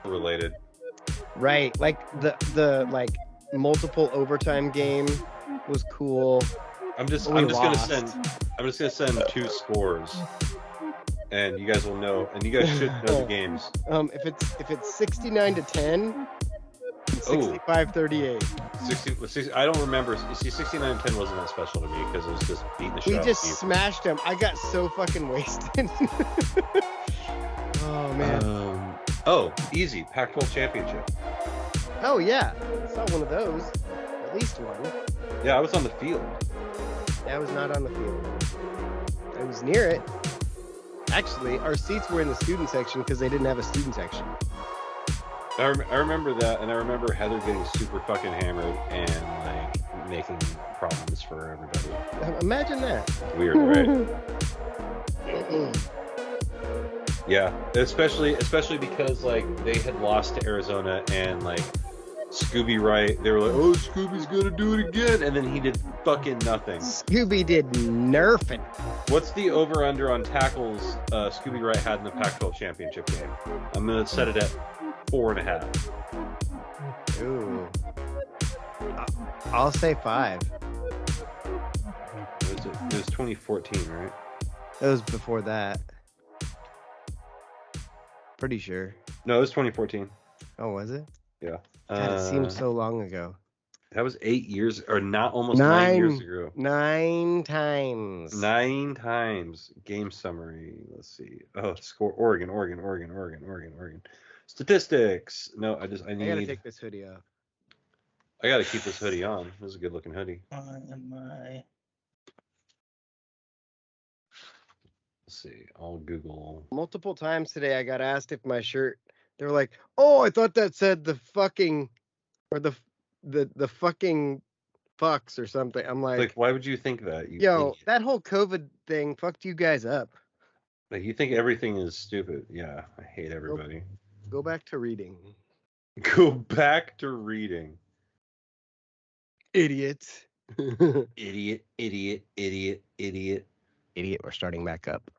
related. Right, like the like multiple overtime game was cool. I'm just We gonna lost. send 2 scores, and you guys will know, and you guys should know the games. If it's 69-10, 65-38. 60, I don't remember. You see, 69-10 wasn't that special to me because it was just beating the shit We out just of you. smashed them. I got so fucking wasted. Oh man. Easy Pac-12 championship. Oh yeah, I saw one of those. At least one. Yeah, I was on the field. I was not on the field. I was near it. Actually, our seats were in the student section because they didn't have a student section. I remember that, and I remember Heather getting super fucking hammered and like making problems for everybody. Imagine that. Weird, right? Yeah, especially because like they had lost to Arizona and like Scooby Wright, they were like, oh, Scooby's gonna do it again, and then he did fucking nothing. Scooby did nerfing. What's the over/under on tackles Scooby Wright had in the Pac-12 championship game? I'm gonna set it at 4.5. Ooh. I'll say 5. It was 2014, right? It was before that. Pretty sure. No, it was 2014. Oh, was it? Yeah. God, it seems so long ago. That was 8 years, or not almost 9 years ago. 9 times. 9 times. Game summary. Let's see. Oh, score. Oregon. Statistics. No, I gotta take this hoodie off. I gotta keep this hoodie on. This is a good looking hoodie. Let's see. I'll Google. Multiple times today I got asked if my shirt, they were like, oh, I thought that said the fucking, or the fucking fucks or something. I'm like, why would you think that? You yo, idiot. that whole COVID thing fucked you guys up. Like, you think everything is stupid. Yeah, I hate everybody. Go back to reading. Go back to reading. Idiot. Idiot. Idiot, we're starting back up.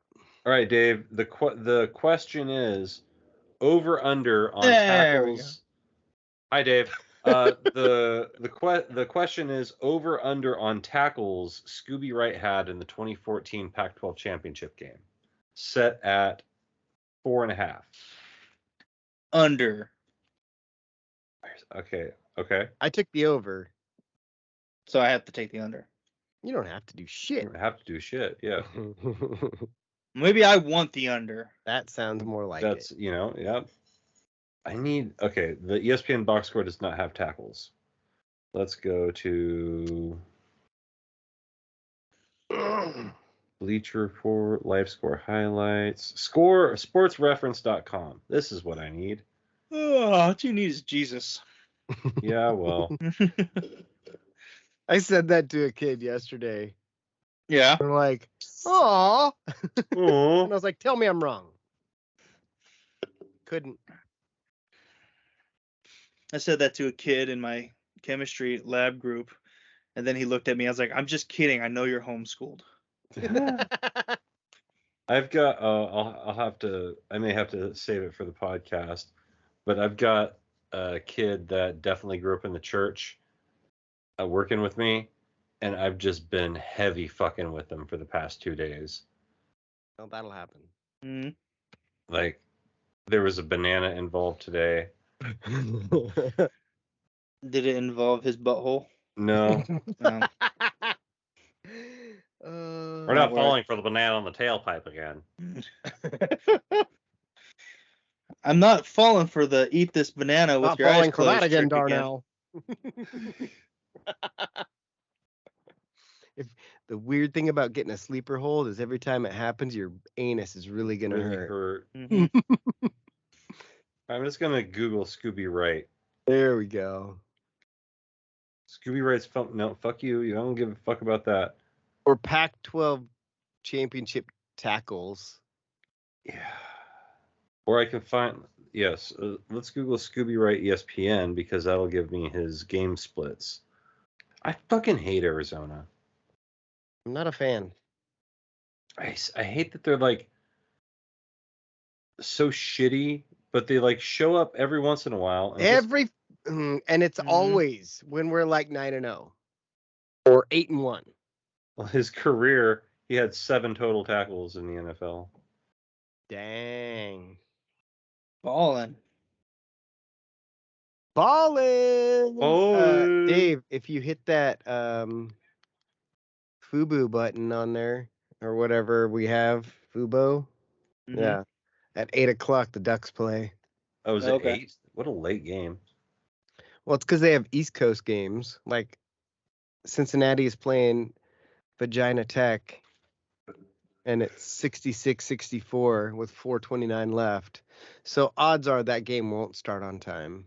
All right, Dave. The question is over under on tackles. Hi, Dave. The question is over under on tackles Scooby Wright had in the 2014 Pac-12 championship game. Set at 4.5. Under. Okay. I took the over. So I have to take the under. You don't have to do shit. You don't have to do shit. Yeah. Maybe I want the under. That sounds more like That's, it. Yeah. The ESPN box score does not have tackles. Let's go to Bleacher Report, live score highlights, sportsreference.com. This is what I need. Oh, what you need is Jesus. Yeah, well. I said that to a kid yesterday. Yeah. They're like, "Aw." And I Aww. was like, tell me I'm wrong. Couldn't. I said that to a kid in my chemistry lab group, and then he looked at me. I was like, I'm just kidding. I know you're homeschooled. I've got I may have to save it for the podcast, but I've got a kid that definitely grew up in the church working with me, and I've just been heavy fucking with them for the past 2 days. Well, that'll happen. Mm-hmm. Like, there was a banana involved today. Did it involve his butthole? No. No. We're not falling for the banana on the tailpipe again. I'm not falling for the eat this banana with Not your eyes falling for closed that again, trick Darnell. If the weird thing about getting a sleeper hold is every time it happens, your anus is really gonna hurt. Mm-hmm. I'm just gonna Google Scooby Wright. There we go. Scooby Wright's no, fuck you. You don't give a fuck about that. Or Pac-12 championship tackles. Yeah. Or I can find, yes, let's Google Scooby Wright ESPN because that'll give me his game splits. I fucking hate Arizona. I'm not a fan. I hate that they're like so shitty, but they like show up every once in a while. And it's always when we're like 9-0 or 8-1. His career, he had 7 total tackles in the NFL. Dang. Ballin'. Dave, if you hit that Fubo button on there or whatever we have, Fubo, yeah, at 8 o'clock the Ducks play. Oh, was it 8? What a late game. Well, it's because they have East Coast games. Like Cincinnati is playing Vagina Tech, and it's 66-64 with 4:29 left. So odds are that game won't start on time.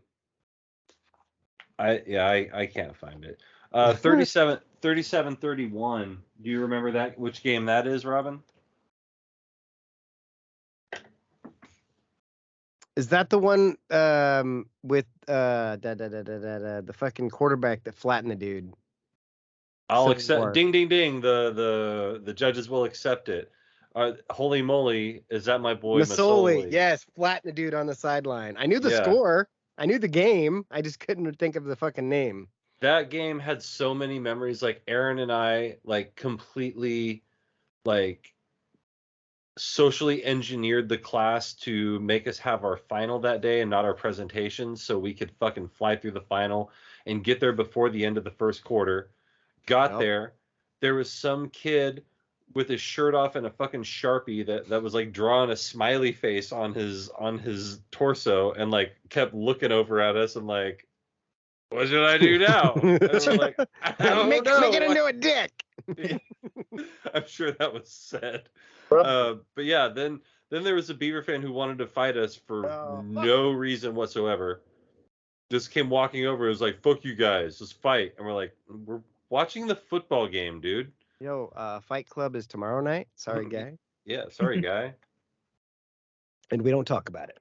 I can't find it. 37-31. Do you remember that? Which game that is, Robin? Is that the one with the fucking quarterback that flattened the dude? I'll accept. Ding, ding, ding. The judges will accept it. Holy moly! Is that my boy Masoli? Yes, flatten the dude on the sideline. I knew the score. I knew the game. I just couldn't think of the fucking name. That game had so many memories. Like Aaron and I, like completely, like socially engineered the class to make us have our final that day and not our presentation, so we could fucking fly through the final and get there before the end of the first quarter. Got there. There was some kid with his shirt off and a fucking Sharpie that was like drawing a smiley face on his torso and like kept looking over at us and like, what should I do now? And we're like, I don't know. Make it into a dick. I'm sure that was said. But yeah, then there was a Beaver fan who wanted to fight us for no reason whatsoever. Just came walking over and was like, fuck you guys, let's fight. And we're like, we're watching the football game, dude. Yo, Fight Club is tomorrow night. Sorry, guy. Yeah, sorry, guy. And we don't talk about it.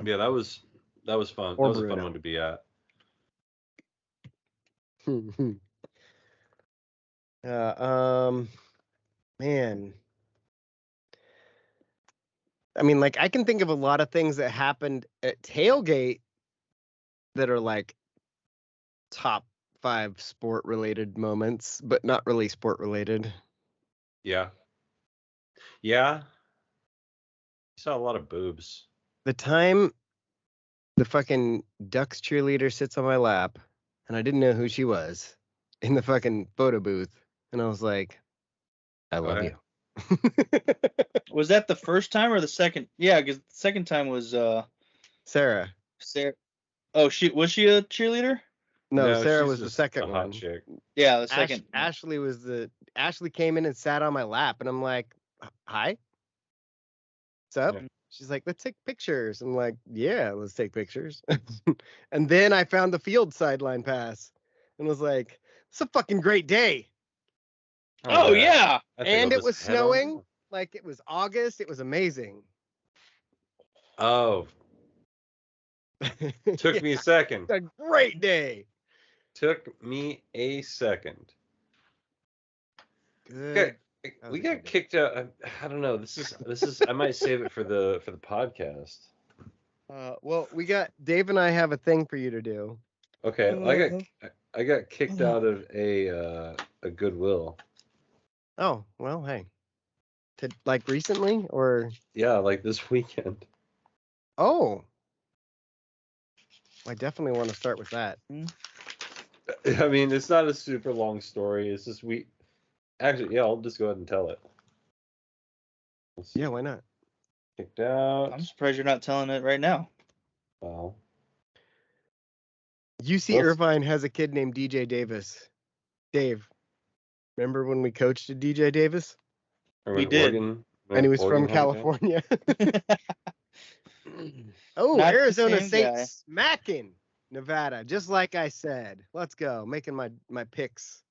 Yeah, that was fun. Or that was Bruno. A fun one to be at. Man. I mean, like, I can think of a lot of things that happened at tailgate that are like top 5 sport related moments, but not really sport related. Yeah. You saw a lot of boobs. The time the fucking Ducks cheerleader sits on my lap and I didn't know who she was in the fucking photo booth. And I was like, I love you. Was that the first time or the second? Yeah, because the second time was Sarah. Oh, was she a cheerleader? No, Sarah was the second one. Chick. Yeah, the second. Ashley came in and sat on my lap, and I'm like, hi. What's up? Yeah. She's like, let's take pictures. I'm like, yeah, let's take pictures. And then I found the field sideline pass and was like, it's a fucking great day. Oh yeah. And it was snowing. Like it was August. It was amazing. Oh. Took me a second. It's a great day. Took me a second. Good. We got kicked out. I don't know. This is. I might save it for the podcast. Well, Dave and I have a thing for you to do. Okay, I got kicked out of a Goodwill. Oh well, hey. Like recently or? Yeah, like this weekend. Oh. I definitely want to start with that. I mean, it's not a super long story. It's just Actually, yeah, I'll just go ahead and tell it. Yeah, why not? Kicked out. I'm surprised you're not telling it right now. Well. UC Irvine has a kid named DJ Davis. Dave, remember when we coached a DJ Davis? We did. And he was from California. Oh, not Arizona State smacking Nevada, just like I said. Let's go. Making my picks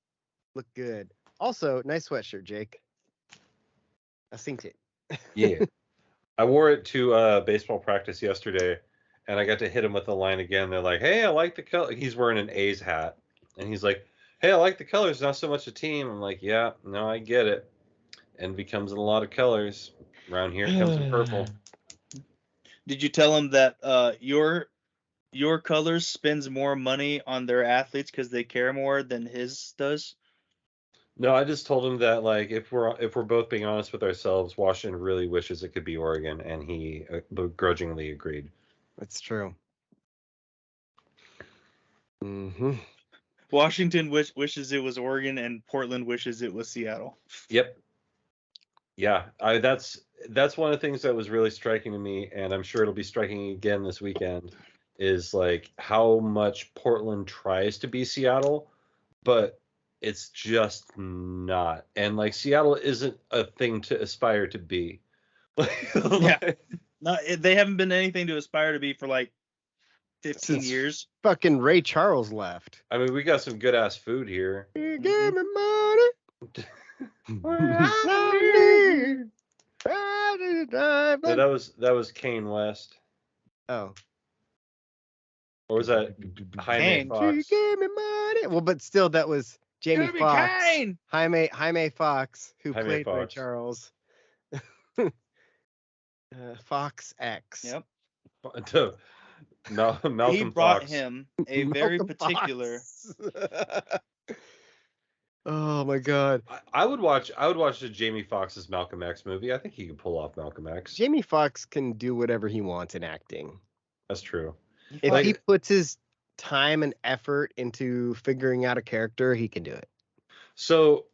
look good. Also, nice sweatshirt, Jake. I synced it. Yeah. I wore it to baseball practice yesterday, and I got to hit him with the line again. They're like, hey, I like the color. He's wearing an A's hat. And he's like, hey, I like the colors, not so much a team. I'm like, yeah, no, I get it. Envy comes in a lot of colors. Around here it comes in purple. Did you tell him that your colors spends more money on their athletes because they care more than his does? No, I just told him that like if we're both being honest with ourselves, Washington really wishes it could be Oregon, and he begrudgingly agreed. That's true. Mm-hmm. Washington wishes it was Oregon, and Portland wishes it was Seattle. Yep. Yeah, that's one of the things that was really striking to me, and I'm sure it'll be striking again this weekend, is like how much Portland tries to be Seattle, but it's just not. And like Seattle isn't a thing to aspire to be. Yeah. No, they haven't been anything to aspire to be for like 15 Since years. Fucking Ray Charles left. I mean, we got some good ass food here. You gave me money. No, that was Kane West. Oh. Or was that Jaime Kane. Fox? She gave me money. Well, but still, that was Jamie Jamie Foxx. Kane! Jaime Fox, who Jaime played Ray Fox. Charles. Fox X. Yep. Malcolm He brought Fox. him a very Malcolm particular. Fox. Oh my God. I would watch the Jamie Foxx's Malcolm X movie. I think he could pull off Malcolm X. Jamie Foxx can do whatever he wants in acting. That's true. If he puts his time and effort into figuring out a character, he can do it. So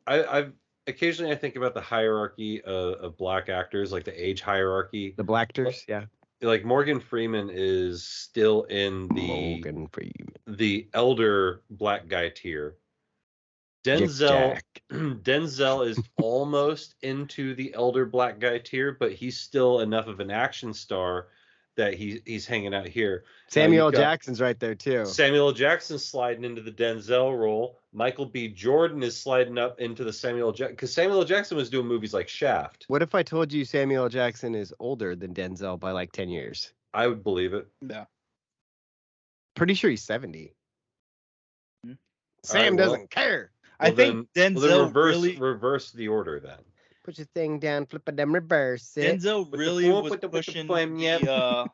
I've occasionally I think about the hierarchy of black actors, like the age hierarchy. The Blacktors, yeah. Like Morgan Freeman is still in the elder black guy tier. Denzel is almost into the elder black guy tier, but he's still enough of an action star that he's hanging out here. Samuel L. Jackson's right there too. Samuel L. Jackson's sliding into the Denzel role. Michael B. Jordan is sliding up into the Samuel L. Jackson, because Samuel L. Jackson was doing movies like Shaft. What if I told you Samuel L. Jackson is older than Denzel by like 10 years? I would believe it. Yeah. Pretty sure he's 70. Hmm. Sam doesn't care. I think Denzel reverse the order then. Put your thing down, flip it, then reverse it. Denzel really was pushing the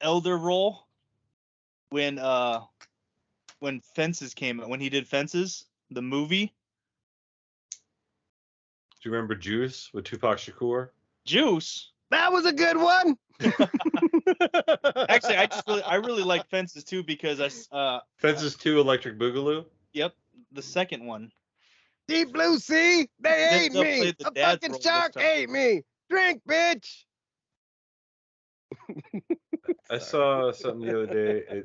elder role when Fences came out, when he did Fences, the movie. Do you remember Juice with Tupac Shakur? Juice. That was a good one. Actually, I really like Fences too, because Fences 2 Electric Boogaloo. Yep, the second one. Deep Blue Sea, they ate me. A fucking shark ate me. Drink, bitch. I saw something the other day,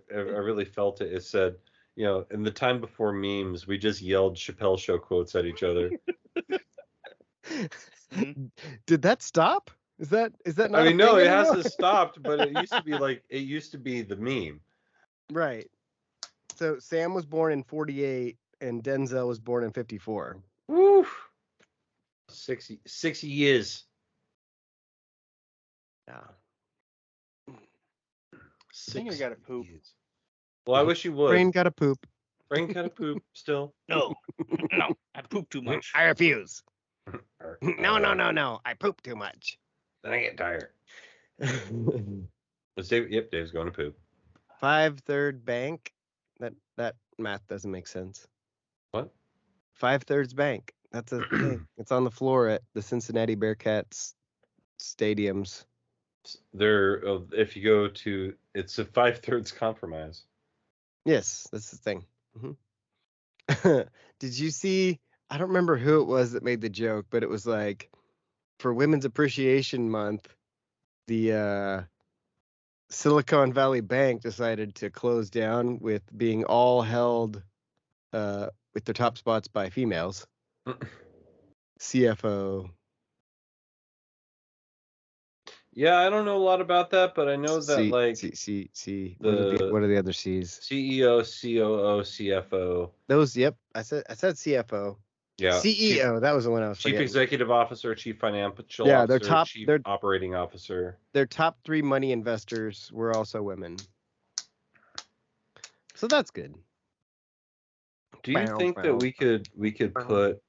I really felt it. It said, in the time before memes, we just yelled Chappelle Show quotes at each other. Did that stop? Is that not? I mean, no, it hasn't stopped, but it used to be the meme. Right. So Sam was born in 48 and Denzel was born in 54. Woo! 60 years. Yeah. I think I gotta poop. Well, I wish you would. Brain gotta poop. Brain gotta poop still. No, I poop too much. I refuse. No. I poop too much. Then I get tired. Dave's going to poop. 5/3 bank. That math doesn't make sense. What? 5/3 bank. That's a thing. It's on the floor at the Cincinnati Bearcats stadiums. If you go to, it's a 5/3 compromise. Yes, that's the thing. Mm-hmm. Did you see? I don't remember who it was that made the joke, but it was like, for Women's Appreciation Month, the Silicon Valley Bank decided to close down with being all held with their top spots by females. CFO. Yeah, I don't know a lot about that, but I know that what are the other C's? CEO, COO, CFO. Those, yep. I said CFO. Yeah. CEO, that was the one I was Chief forgetting. Executive Officer, Chief Financial Yeah, Officer, Chief Operating Officer. Their top 3 money investors were also women. So that's good. Do you think that we could put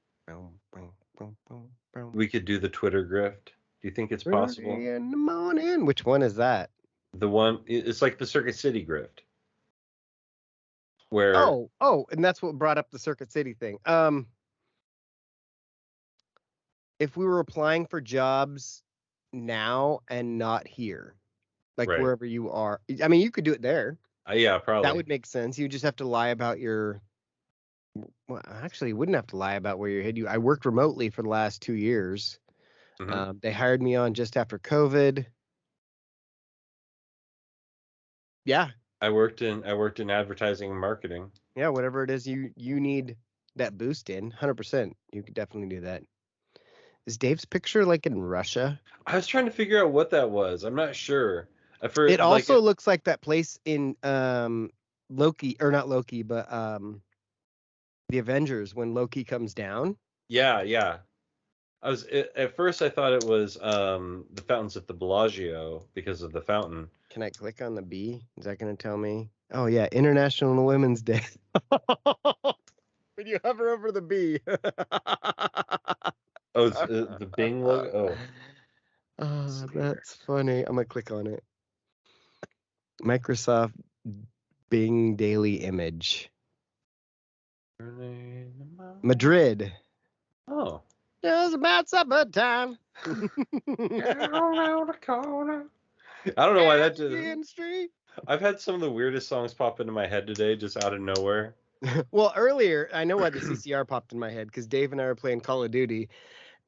we could do the Twitter grift. Do you think it's possible? Early in the morning. Which one is that? The one, it's like the Circuit City grift. Where Oh, and that's what brought up the Circuit City thing. If we were applying for jobs now and not here, like right. wherever you are, I mean, you could do it there. Yeah, probably. That would make sense. You just have to lie about your. Well, actually, you wouldn't have to lie about where you're headed. I worked remotely for the last 2 years. Mhm. They hired me on just after COVID. Yeah, I worked in advertising and marketing. yeah, whatever it is you need that boost in, 100%. You could definitely do that. Is Dave's picture like in Russia? I was trying to figure out what that was. I'm not sure. It also looks like that place in Loki, or not Loki, but the Avengers when Loki comes down. Yeah. At first I thought it was the fountains at the Bellagio because of the fountain. Can I click on the B? Is that going to tell me? Oh yeah, International Women's Day. When you hover over the B. Oh, it's the Bing logo. Oh, that's funny. I'm gonna click on it. Microsoft Bing Daily Image. Madrid. Oh. Just about supper time. I don't know why that just. I've had some of the weirdest songs pop into my head today, just out of nowhere. Well, earlier, I know why the CCR popped in my head, because Dave and I were playing Call of Duty,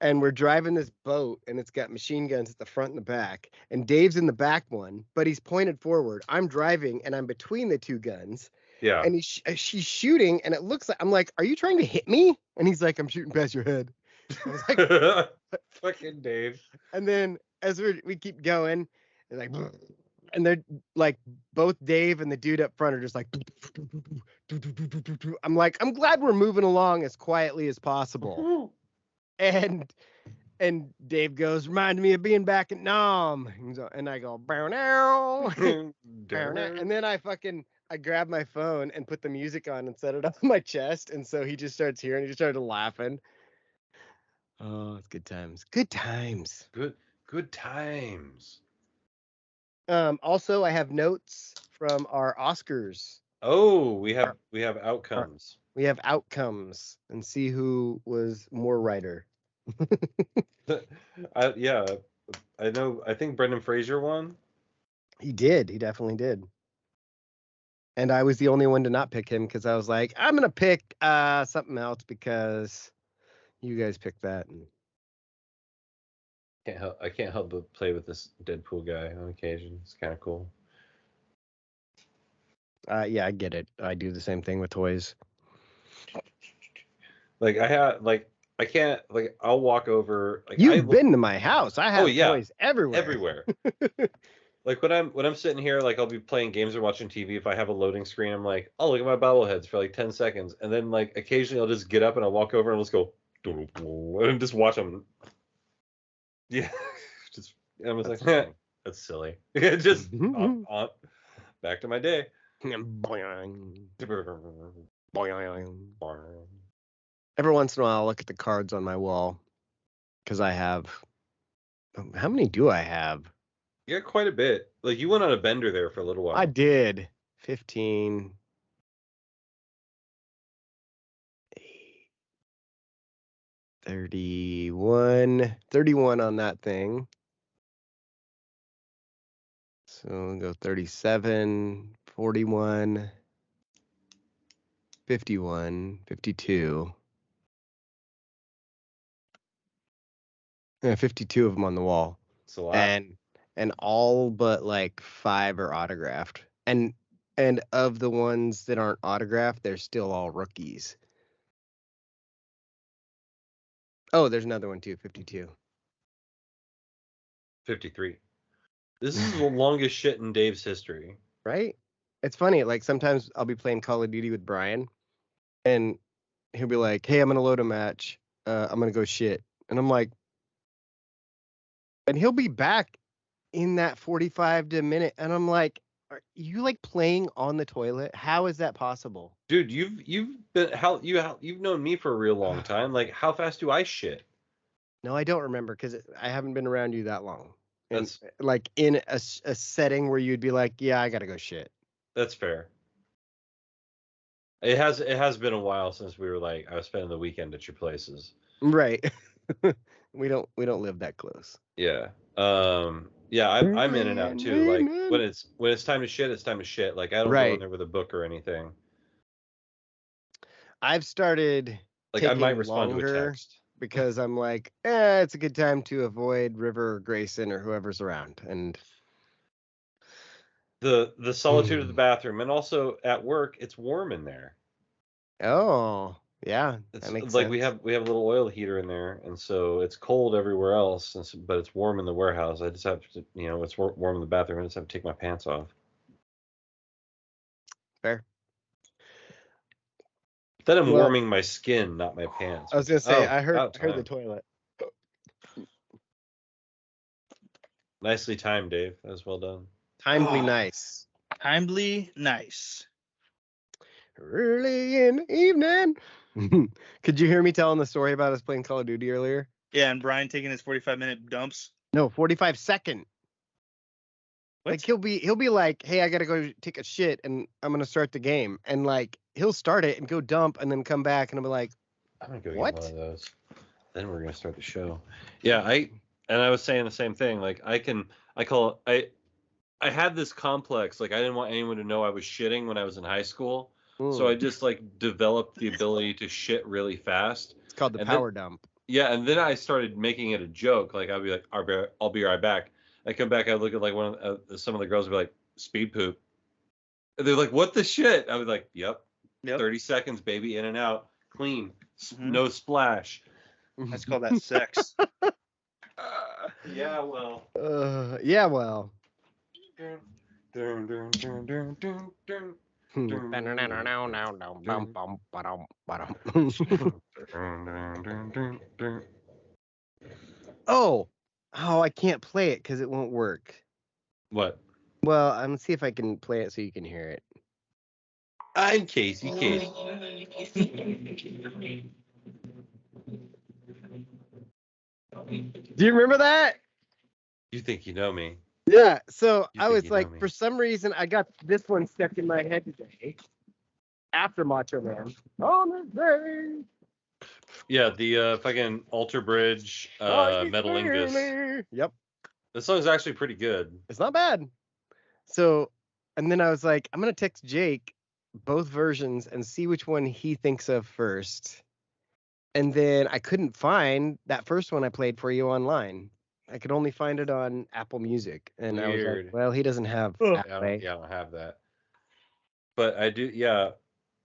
and we're driving this boat, and it's got machine guns at the front and the back, and Dave's in the back one, but he's pointed forward. I'm driving, and I'm between the two guns. Yeah. And she's shooting, and it looks like, I'm like, are you trying to hit me? And he's like, I'm shooting past your head. I was like, fucking Dave. And then as we keep going, and like, and they're like, both Dave and the dude up front are just like, I'm like, I'm glad we're moving along as quietly as possible. And Dave goes, reminded me of being back at Nam. And I go, bow now. And then I grabbed my phone and put the music on and set it up on my chest. And so he just starts hearing, he just started laughing. Oh, it's good times. Good times. Good times. Also, I have notes from our Oscars. Oh, we have outcomes. We have outcomes, and see who was more writer. I know. I think Brendan Fraser won. He did. He definitely did. And I was the only one to not pick him, because I was like, I'm gonna pick something else because you guys picked that. And I can't help but play with this Deadpool guy on occasion. It's kind of cool. Yeah, I get it. I do the same thing with toys. Like I can't, like, I'll walk over. Like, You've been to my house. I have toys everywhere. Everywhere. Like when I'm sitting here, like I'll be playing games or watching TV. If I have a loading screen, I'm like, oh, look at my bobbleheads for like 10 seconds, and then like occasionally I'll just get up and I'll walk over and I'll just go and just watch them. Yeah, I was like, that's silly. Just back to my day. Every once in a while, I'll look at the cards on my wall, because I have. How many do I have? You got quite a bit. Like, you went on a bender there for a little while. I did. 15. 31 on that thing. So we'll go 37, 41, 51, 52. Yeah, 52 of them on the wall. It's a lot. And all but like 5 are autographed. And of the ones that aren't autographed, they're still all rookies. Oh, there's another one too, 52. 53. This is the longest shit in Dave's history. Right? It's funny, like sometimes I'll be playing Call of Duty with Brian, and he'll be like, hey, I'm going to load a match. I'm going to go shit. And I'm like, and he'll be back in that 45 to a minute. And I'm like, are you like playing on the toilet? How is that possible? Dude, you've known me for a real long time. Like, how fast do I shit? No, I don't remember because I haven't been around you that long. And That's like in a setting where you'd be like, yeah, I gotta go shit. that's fair. It has been a while since we were like I was spending the weekend at your places. Right. we don't live that close. Yeah. Yeah, I'm in and out too. Like Amen. when it's time to shit, it's time to shit. Like I don't go Right. in there with a book or anything. I've started Like I taking might respond to a longer text. because I'm like, it's a good time to avoid River or Grayson or whoever's around. And The solitude of the bathroom, and also at work, it's warm in there. oh, yeah, It's that makes like sense. we have a little oil heater in there, and so it's cold everywhere else, but it's warm in the warehouse. I just have to, it's warm in the bathroom. I just have to take my pants off. Fair. Then I'm Well, warming my skin, not my pants. I was gonna say, I heard the time. toilet. Nicely timed, Dave. That was well done. Timely nice. Timely nice. Early in the evening. Could you hear me telling the story about us playing Call of Duty earlier? Yeah, and Brian taking his 45-minute dumps. No, 45-second. What? Like he'll be like, hey, I gotta go take a shit and I'm gonna start the game. And like he'll start it and go dump and then come back and I'll be like, I'm gonna go what? get one of those. Then we're gonna start the show. Yeah, I was saying the same thing. Like I had this complex. Like I didn't want anyone to know I was shitting when I was in high school. So I just like developed the ability to shit really fast. It's called the power dump. Yeah, and then I started making it a joke. Like I'll be like, I'll be right back. I come back, I look at like one of some of the girls would be like, speed poop. And they're like, what the shit? I was like, yep. 30 seconds, baby, in and out, clean, no splash. Let's call that sex. Yeah, well. Yeah, well. Oh, I can't play it because it won't work. What? Well, I'm gonna see if I can play it so you can hear it. I'm Casey. Do you remember that? You think you know me? Yeah. So You I think was you know like, me. for some reason, I got this one stuck in my head today. After Macho Man. On his day. Yeah, the fucking Alter Bridge Metalingus. Yep. This song's actually pretty good. It's not bad. So, and then I was like, I'm gonna text Jake both versions and see which one he thinks of first. And then I couldn't find that first one I played for you online. I could only find it on Apple Music, and I was like, well, he doesn't have Apple. I don't have that. But I do. Yeah.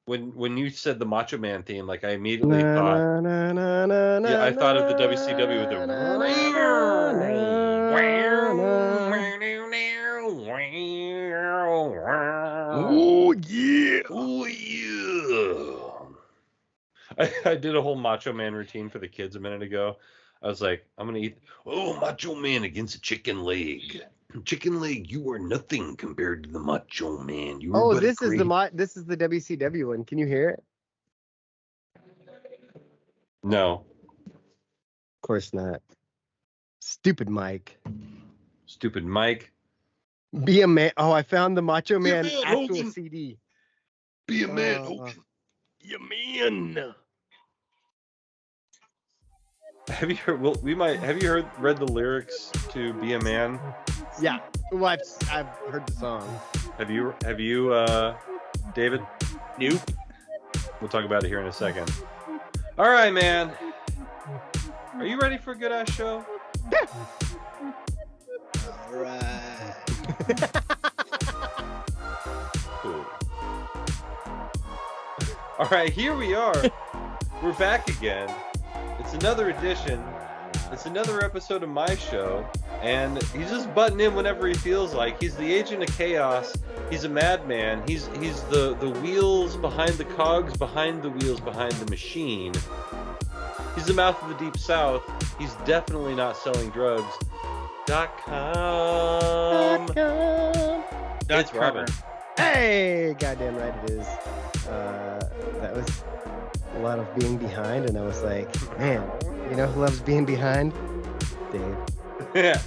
When you said the Macho Man theme, like I immediately thought. Yeah, I thought of the WCW with the. Oh yeah. Oh yeah. I did a whole Macho Man routine for the kids a minute ago. I was like, I'm gonna eat. Oh, Macho Man against a chicken leg. Chicken leg, you are nothing compared to the Macho Man. You are this is the WCW one. Can you hear it? No. Of course not. Stupid Mike. Stupid Mike. Be a man. Oh, I found the Macho Man actual Hogan. CD. Be a man, Hogan. Be a man. Have you heard? Well, have you read the lyrics to "Be a Man"? Yeah. Well, I've heard the song. Have you, David? Nope. We'll talk about it here in a second. All right, man. Are you ready for a good ass show? All right. Cool. All right, here we are. We're back again. It's another edition. It's another episode of my show, and he's just butting in whenever he feels like. He's the agent of chaos. He's a madman. He's the wheels behind the cogs, behind the wheels, behind the machine. He's the mouth of the deep south. He's definitely not selling drugs. .com. It's Robin. Hey, goddamn right it is. That was a lot of being behind, and I was like, man, You know who loves being behind? Dave. Yeah.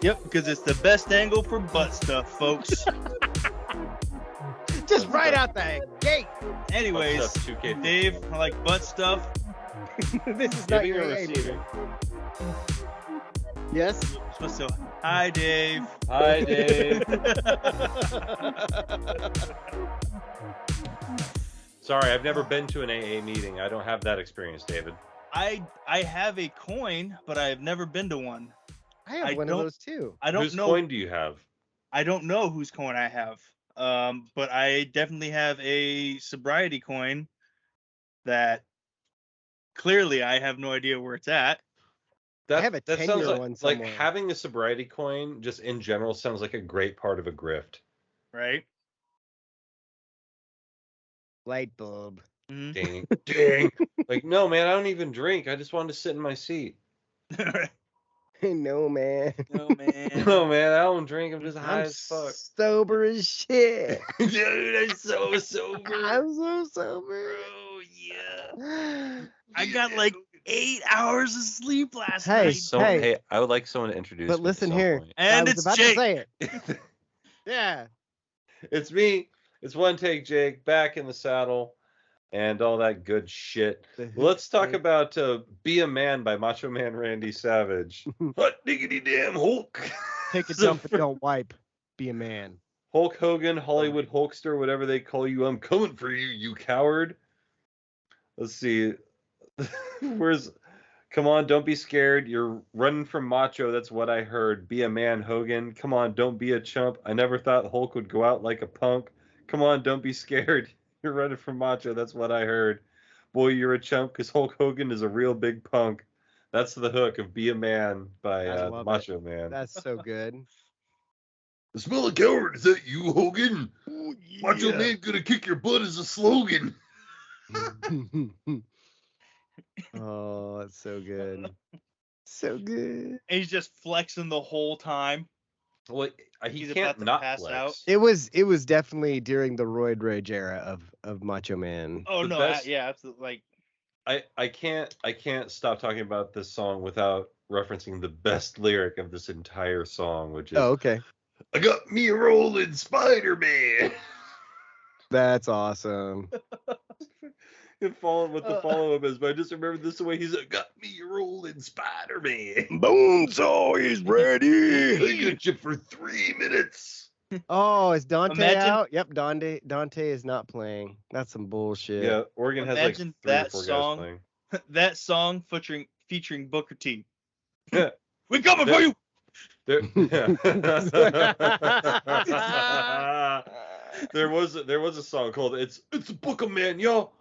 Yep, because it's the best angle for butt stuff, folks. Just right out the gate. Anyways, Butt stuff, 2K15. Dave, I like butt stuff. This is not Giving your or AA receiving? meeting. Yes. So, hi, Dave. Hi, Dave. Sorry, I've never been to an AA meeting. I don't have that experience, David. I have a coin, but I have never been to one. I have one of those too. I don't Whose know. coin do you have? I don't know whose coin I have. But I definitely have a sobriety coin that clearly I have no idea where it's at. I have a that sounds 10-year one like somewhere. having a sobriety coin just in general sounds like a great part of a grift. Right? Light bulb. Mhm. Ding, ding. Like, no, man, I don't even drink. I just wanted to sit in my seat. No, man. No, man. No, man, I don't drink. I'm just high I'm as fuck. sober as shit. Dude, I'm so sober. I'm so sober. Bro, yeah. I got like 8 hours of sleep last Hey, night. hey. I would like someone to introduce But me listen at some here. point. I And was it's about Jake. to say it. Yeah. It's me. It's One Take Jake, back in the saddle, and all that good shit. Let's talk about Be a Man by Macho Man Randy Savage. Hot diggity damn Hulk. Take a So dump and don't wipe. Be a man. Hulk Hogan, Hollywood Hulkster, whatever they call you. I'm coming for you, you coward. Let's see. Come on, don't be scared. You're running from Macho. That's what I heard. Be a man, Hogan. Come on, don't be a chump. I never thought Hulk would go out like a punk. Come on, don't be scared. You're running from Macho. That's what I heard. Boy, you're a chump because Hulk Hogan is a real big punk. That's the hook of Be a Man by I love Macho Man. That's so good. The smell of coward, is that you, Hogan? Ooh, Macho Man gonna kick your butt is a slogan. Oh, it's so good. So good. And he's just flexing the whole time. Well, he He's can't about to not pass flex. out. It was definitely during the roid rage era of Macho Man. Oh, The no. best- Yeah, absolutely. Like, I can't stop talking about this song without referencing the best lyric of this entire song, which is Oh, okay. I got me a rolling Spider-Man. That's awesome. And followed with the follow-up is, but I just remember this the way he's got me a rolling Spider-Man. Bonesaw is ready. I got you for 3 minutes. Oh, is Dante Imagine- out? Yep, Dante is not playing. That's some bullshit. Yeah, Oregon has like Imagine 3 or that 4 song. guys playing. that song featuring Booker T. Yeah. We're coming for you. There was a song called "It's a Book of Man, y'all."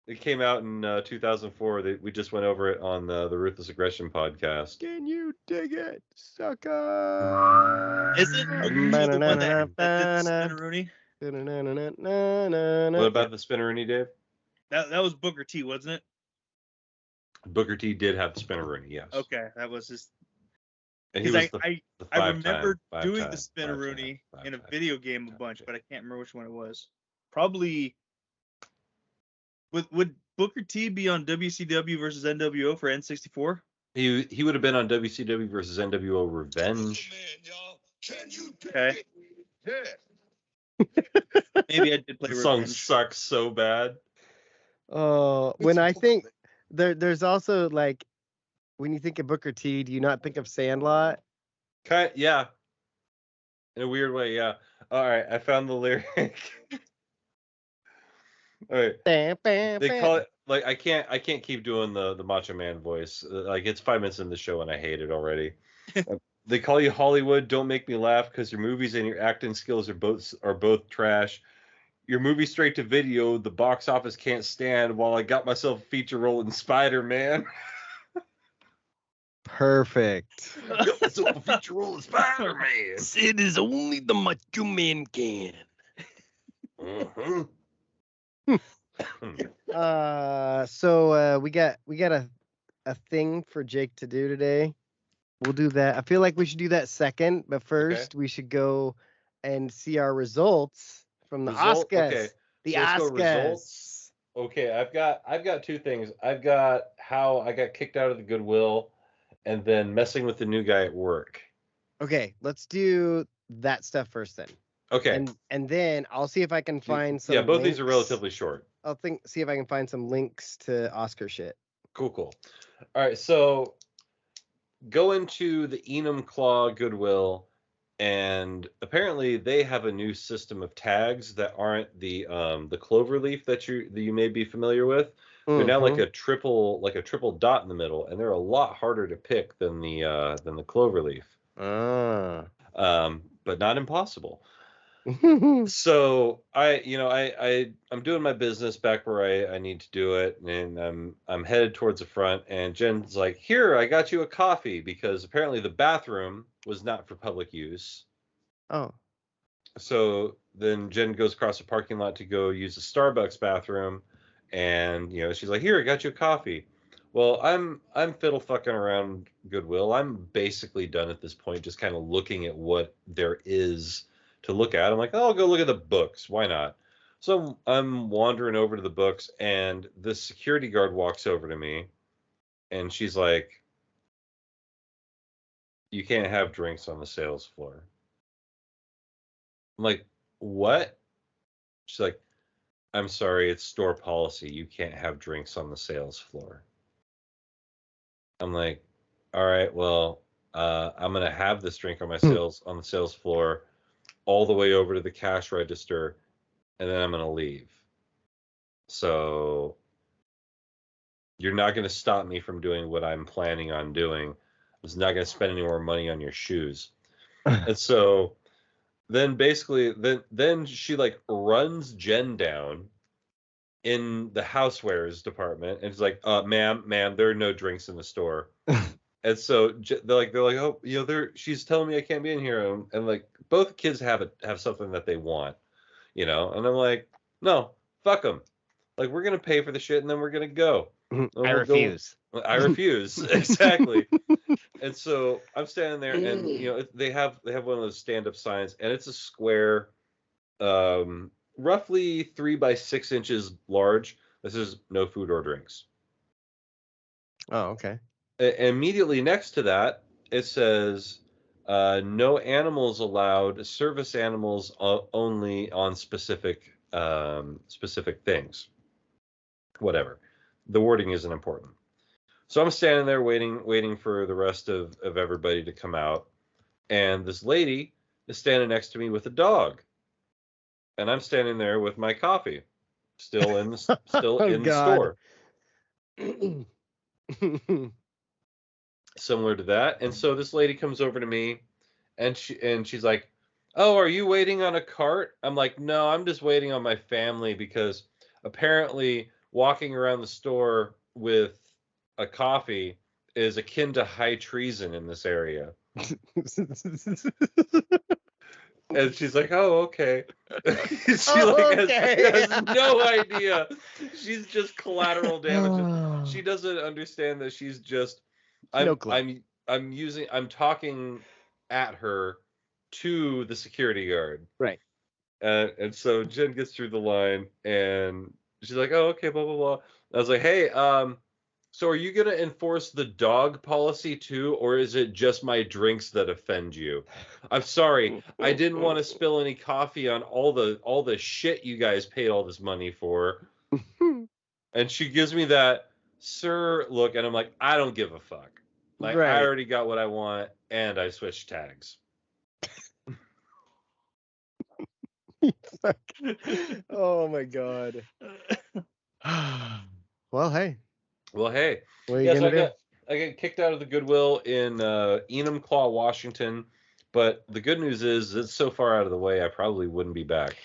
It came out in 2004. We just went over it on the Ruthless Aggression podcast. Can you dig it, sucker? Is it the one that did the Spinneroonie? What about the Spinneroonie, Dave? That was Booker T, wasn't it? Booker T did have the Spinneroonie, yes. Okay, that was his. And he Because was I the remember five-time, doing five-time, the Spinneroonie five-time, in a five-time, video game a five-time bunch, champ. but I can't remember which one it was. Probably. Would Booker T be on WCW versus NWO for N64? He would have been on WCW versus NWO Revenge. Okay. Maybe I did play The song Revenge. sucks so bad. Oh, when I think there's also like when you think of Booker T, do you not think of Sandlot? Yeah. In a weird way, yeah. All right, I found the lyric. All right. They call it like I can't keep doing the Macho Man voice. Like it's 5 minutes in the show and I hate it already. They call you Hollywood. Don't make me laugh because your movies and your acting skills are both trash. Your movie straight to video, the box office can't stand. While I got myself a feature role in Spider-Man. Perfect. Got myself a feature role in Spider-Man. It is only the Macho Man can. Uh-huh. So we got a thing for Jake to do today. We'll do that. I feel like we should do that second, but first we should go and see our results from the Oscars. Okay. The So let's go Oscars. results. Okay, I've got two things. I've got how I got kicked out of the Goodwill, and then messing with the new guy at work. Okay, let's do that stuff first then. Okay. And then I'll see if I can find some Yeah, both links. these are relatively short. See if I can find some links to Oscar shit. Cool. All right, so go into the Enumclaw Goodwill, and apparently they have a new system of tags that aren't the cloverleaf that you may be familiar with. They're now like a triple dot in the middle, and they're a lot harder to pick than the cloverleaf. But not impossible. So I'm doing my business back where I need to do it, and I'm headed towards the front, and Jen's like, "Here, I got you a coffee," because apparently the bathroom was not for public use. Oh. So then Jen goes across the parking lot to go use the Starbucks bathroom, and she's like, "Here, I got you a coffee." Well, I'm fiddle fucking around Goodwill. I'm basically done at this point, just kind of looking at what there is to look at. I'm like, oh, I'll go look at the books. Why not? So I'm wandering over to the books, and the security guard walks over to me, and she's like, "You can't have drinks on the sales floor." I'm like, "What?" She's like, "I'm sorry, it's store policy. You can't have drinks on the sales floor." I'm like, "All right, well, I'm gonna have this drink on the sales floor all the way over to the cash register, and then I'm gonna leave. So you're not gonna stop me from doing what I'm planning on doing. I'm just not gonna spend any more money on your shoes." And so then basically then she like runs Jen down in the housewares department, and it's like, ma'am, there are no drinks in the store." And so they're like, "Oh, she's telling me I can't be in here," and like both kids have something that they want, and I'm like, "No, fuck them. Like, we're gonna pay for the shit, and then we're gonna go." I refuse. I refuse. Exactly. And so I'm standing there, and they have one of those stand-up signs, and it's a square, roughly 3 by 6 inches large. This is no food or drinks. Oh, okay. Immediately next to that, it says, "No animals allowed. Service animals only on specific things." Whatever. The wording isn't important. So I'm standing there waiting for the rest of everybody to come out, and this lady is standing next to me with a dog, and I'm standing there with my coffee, still in the store. Similar to that. And so this lady comes over to me, and she's like, "Oh, are you waiting on a cart?" I'm like, "No, I'm just waiting on my family, because apparently walking around the store with a coffee is akin to high treason in this area." And she's like, "Oh, okay." She has no idea. She's just collateral damage. She doesn't understand that she's just I'm talking at her to the security guard. Right. And so Jen gets through the line, and she's like, "Oh, okay, blah blah blah." I was like, "Hey, so are you gonna enforce the dog policy too, or is it just my drinks that offend you? I'm sorry, I didn't want to spill any coffee on all the shit you guys paid all this money for." And she gives me that sir look, and I'm like, I don't give a fuck. Like, right. I already got what I want, and I switched tags. Oh my god. Well, hey. What are you gonna do? I got kicked out of the Goodwill in Enumclaw, Washington, but the good news is it's so far out of the way I probably wouldn't be back.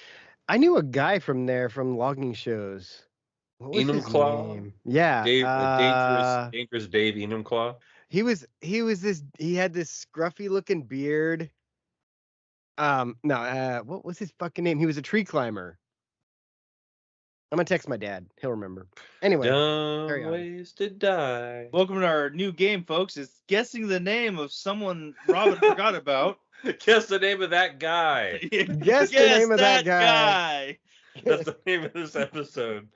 I knew a guy from there from logging shows. What was his name? Yeah, dangerous Dave Enumclaw. He had this scruffy looking beard. What was his fucking name? He was a tree climber. I'm gonna text my dad. He'll remember. Anyway, dumb ways to die. Welcome to our new game, folks. It's guessing the name of someone Robin forgot about. Guess the name of that guy. Guess the name of that guy. That's the name of this episode.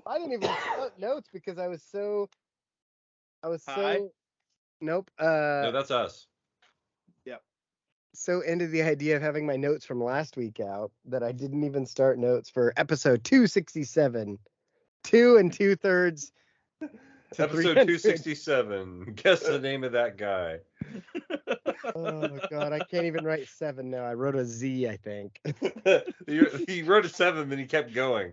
I didn't even put notes because I was so Hi. nope. No, that's us. Yep. So into the idea of having my notes from last week out that I didn't even start notes for episode 267. 2 2/3 to Episode 300. 267. Guess the name of that guy. Oh God, I can't even write 7 now. I wrote a Z, I think. He wrote a 7, then he kept going.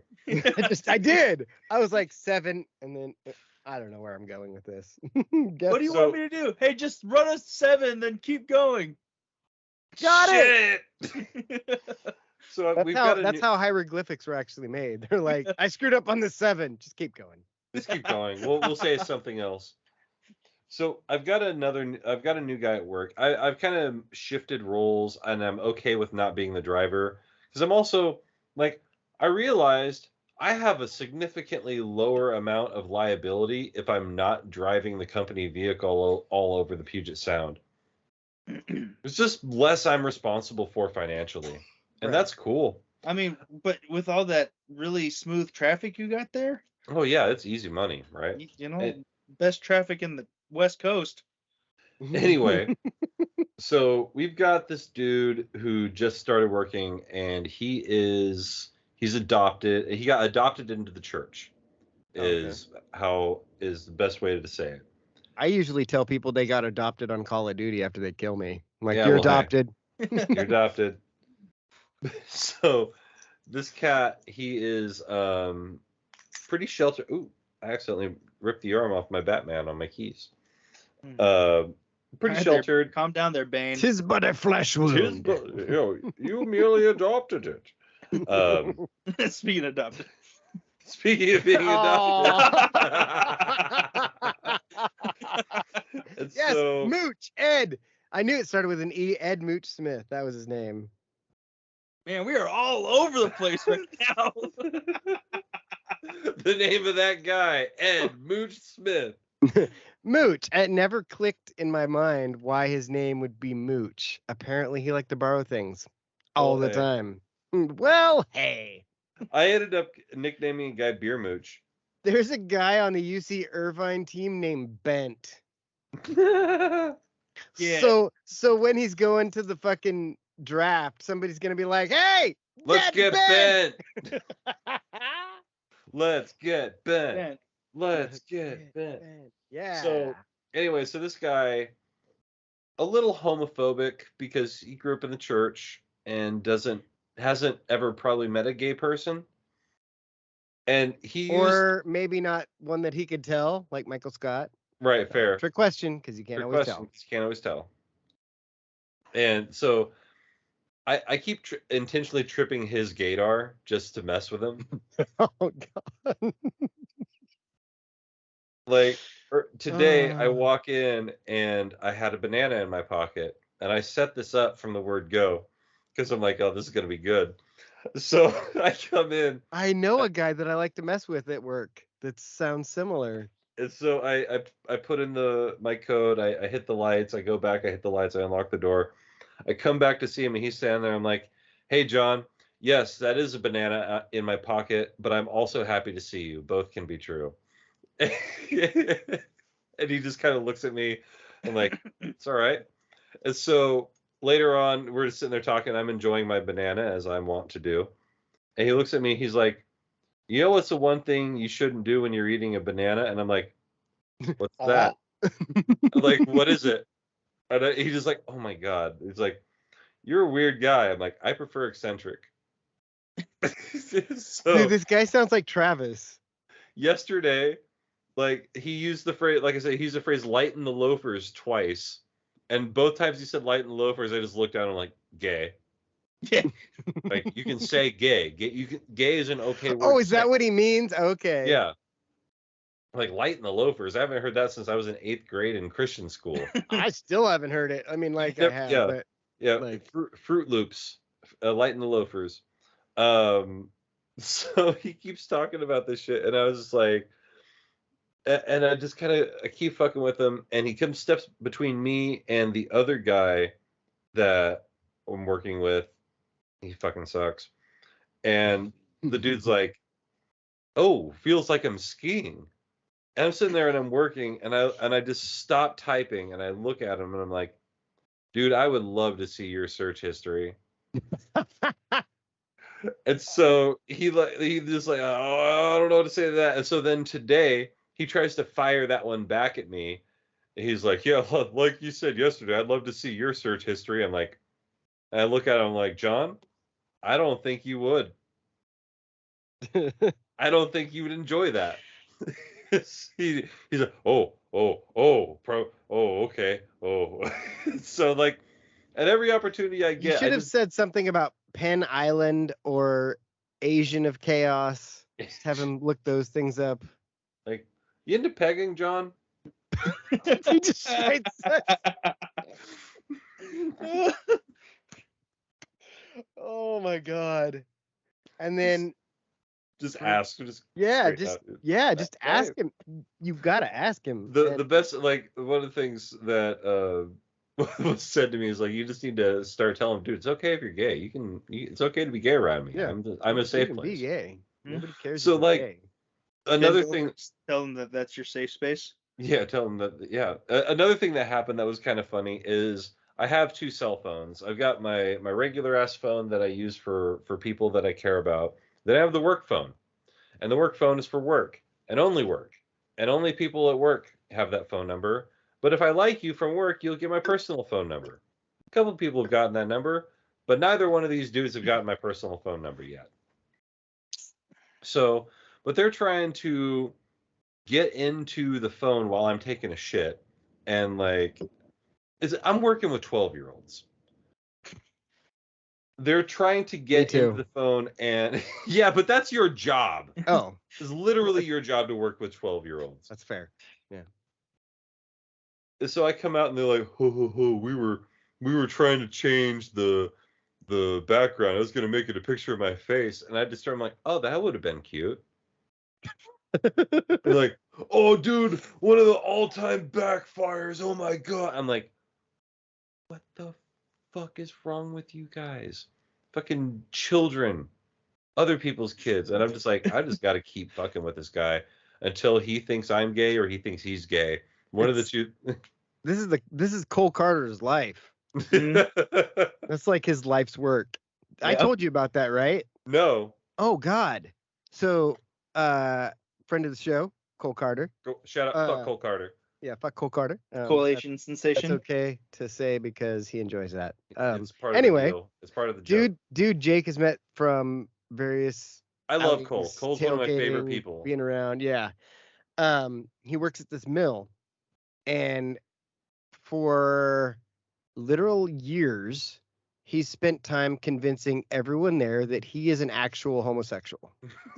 I did. I was like 7, and then I don't know where I'm going with this. What do you want me to do? Hey, just run a 7, then keep going. Got it. So that's how hieroglyphics were actually made. They're like, I screwed up on the 7. Just keep going. Let's keep going. We'll say something else. So I've got a new guy at work. I've kind of shifted roles, and I'm okay with not being the driver because I'm also like, I realized I have a significantly lower amount of liability if I'm not driving the company vehicle all over the Puget Sound. It's just less I'm responsible for financially, and that's cool. I mean, but with all that really smooth traffic you got there, Oh yeah, it's easy money, right? you know, best traffic in the West Coast. Anyway, so we've got this dude who just started working, and he's adopted. He got adopted into the church. Is the best way to say it. I usually tell people they got adopted on Call of Duty after they kill me. I'm like, Yeah, you're well, adopted. You're adopted. So this cat, he is pretty sheltered. Ooh, I accidentally ripped the arm off my Batman on my keys. Pretty sheltered. Calm down there, Bane. 'Tis but a flesh wound. You merely adopted it. Speaking of adopted. Speaking of being adopted. Yes, Mooch, Ed. I knew it started with an E. Ed Mooch Smith. That was his name. Man, we are all over the place right now. The name of that guy, Ed Mooch Smith. Mooch. It never clicked in my mind why his name would be Mooch. Apparently, he liked to borrow things all the time. Well, hey. I ended up nicknaming a guy Beer Mooch. There's a guy on the UC Irvine team named Bent. Yeah. So when he's going to the fucking draft, somebody's gonna be like, "Hey, let's get bent. Let's get bent. Let's get bent." Yeah. So anyway, so this guy, a little homophobic because he grew up in the church and hasn't ever probably met a gay person. And maybe not one that he could tell, like Michael Scott. Right, fair. Trick question, because you can't always tell. You can't always tell. And so I keep intentionally tripping his gaydar just to mess with him. Oh, God. Like, today I walk in and I had a banana in my pocket, and I set this up from the word go because I'm like, oh, this is going to be good. So I come in. I know a guy that I like to mess with at work that sounds similar. And so I put in my code. I hit the lights. I go back. I hit the lights. I unlock the door. I come back to see him, and he's standing there. I'm like, hey, John, yes, that is a banana in my pocket, but I'm also happy to see you. Both can be true. And he just kind of looks at me and like, it's all right. And so later on, we're just sitting there talking. I'm enjoying my banana, as I'm wont to do. And he looks at me. He's like, you know what's the one thing you shouldn't do when you're eating a banana? And I'm like, what's that? I'm like, what is it? And he's just like, oh my God. He's like, you're a weird guy. I'm like, I prefer eccentric. So, dude, this guy sounds like Travis. Yesterday, like, he used the phrase, like I said, he used the phrase lighten the loafers twice. And both times he said lighten the loafers, I just looked down and I'm like, gay. Yeah. Like, you can say gay. Gay is an okay word. Oh, is that what he means? Okay. Yeah. Like, lighten the loafers. I haven't heard that since I was in 8th grade in Christian school. I still haven't heard it. I mean, like, I have. Yeah. But, yeah. like... Fruit Loops. Lighten the loafers. So he keeps talking about this shit, and I was just like, and I just I keep fucking with him, and he steps between me and the other guy that I'm working with. He fucking sucks. And the dude's like, "Oh, feels like I'm skiing." And I'm sitting there and I'm working, and I just stop typing and I look at him and I'm like, "Dude, I would love to see your search history." And so he just like, "Oh, I don't know what to say to that." And so then today he tries to fire that one back at me. And he's like, "Yeah, like you said yesterday, I'd love to see your search history." I'm like, and I look at him like, "John, I don't think you would. I don't think you would enjoy that." He's like, okay, So like, at every opportunity I You get, I should have just said something about Penn Island or Asian of Chaos. Just have him look those things up. like, "You into pegging, John?" He just straight says, "Oh my god!" And then Just ask, just yeah, straight out. just Right. ask him. You've got to ask him. The best, like, one of the things that was said to me is like, you just need to start telling him, "Dude, it's okay if you're gay. It's okay to be gay around me. Yeah. I'm a You safe can place." be gay. Nobody cares. So if you're like gay. another Bend thing, over, tell them that that's your safe space. yeah, tell him that. Yeah, another thing that happened that was kind of funny is I have two cell phones. I've got my regular ass phone that I use for people that I care about. Then I have the work phone, and the work phone is for work and only people at work have that phone number. But if I like you from work, you'll get my personal phone number. A couple of people have gotten that number, but neither one of these dudes have gotten my personal phone number yet. So, but they're trying to get into the phone while I'm taking a shit, and like, I'm working with 12-year-olds. They're trying to get into the phone, and yeah, but that's your job. Oh, It's literally your job to work with 12-year-olds. that's fair. Yeah. And so I come out and they're like, "Ho ho ho, we were trying to change the background. I was gonna make it a picture of my face." And I just started, I'm like, "Oh, that would have been cute." They're like, "Oh, dude, one of the all-time backfires. Oh my god." I'm like, "What the fuck is wrong with you guys? Fucking children, other people's kids." And I'm just like, I just got to keep fucking with this guy until he thinks I'm gay or he thinks he's gay. One of the two. This is Cole Carter's life. That's like his life's work. I Yeah. told you about that, right? No. Oh God. So, friend of the show, Cole Carter. Shout out, fuck Cole Carter. Yeah, fuck Cole Carter. Collation sensation. That's okay to say because he enjoys that. It's part anyway, of the deal. It's part of the joke. Dude, Jake has met from various. I love outings, Cole. Cole's one of my favorite tailgating, people. Being around, yeah. He works at this mill, and for literal years, he's spent time convincing everyone there that he is an actual homosexual.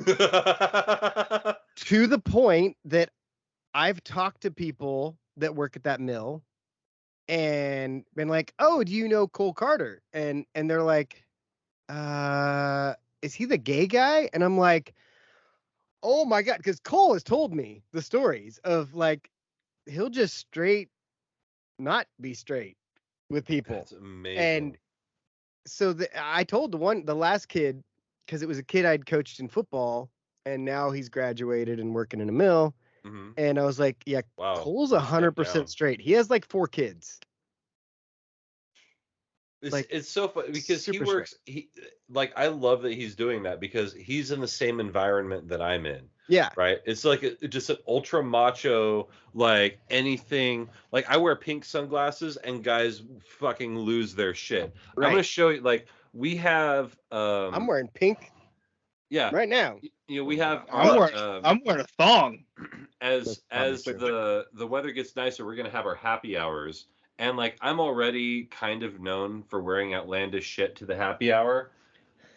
To the point that I've talked to people that work at that mill and been like, "Oh, do you know Cole Carter?" And they're like, is he the gay guy?" And I'm like, "Oh my God," because Cole has told me the stories of like he'll just straight not be straight with people. That's amazing. And so I told the last kid, because it was a kid I'd coached in football, and now he's graduated and working in a mill. Mm-hmm. And I was like, "Yeah, wow, Cole's 100% straight. He has like 4 kids." It's so funny because he works. I love that he's doing that because he's in the same environment that I'm in. Yeah. Right. It's like just an ultra macho, like anything. Like I wear pink sunglasses and guys fucking lose their shit. Right. I'm gonna show you. Like we have. I'm wearing pink. Yeah. Right now. You know we have. I'm wearing a thong. As the weather gets nicer, we're gonna have our happy hours. And like I'm already kind of known for wearing outlandish shit to the happy hour.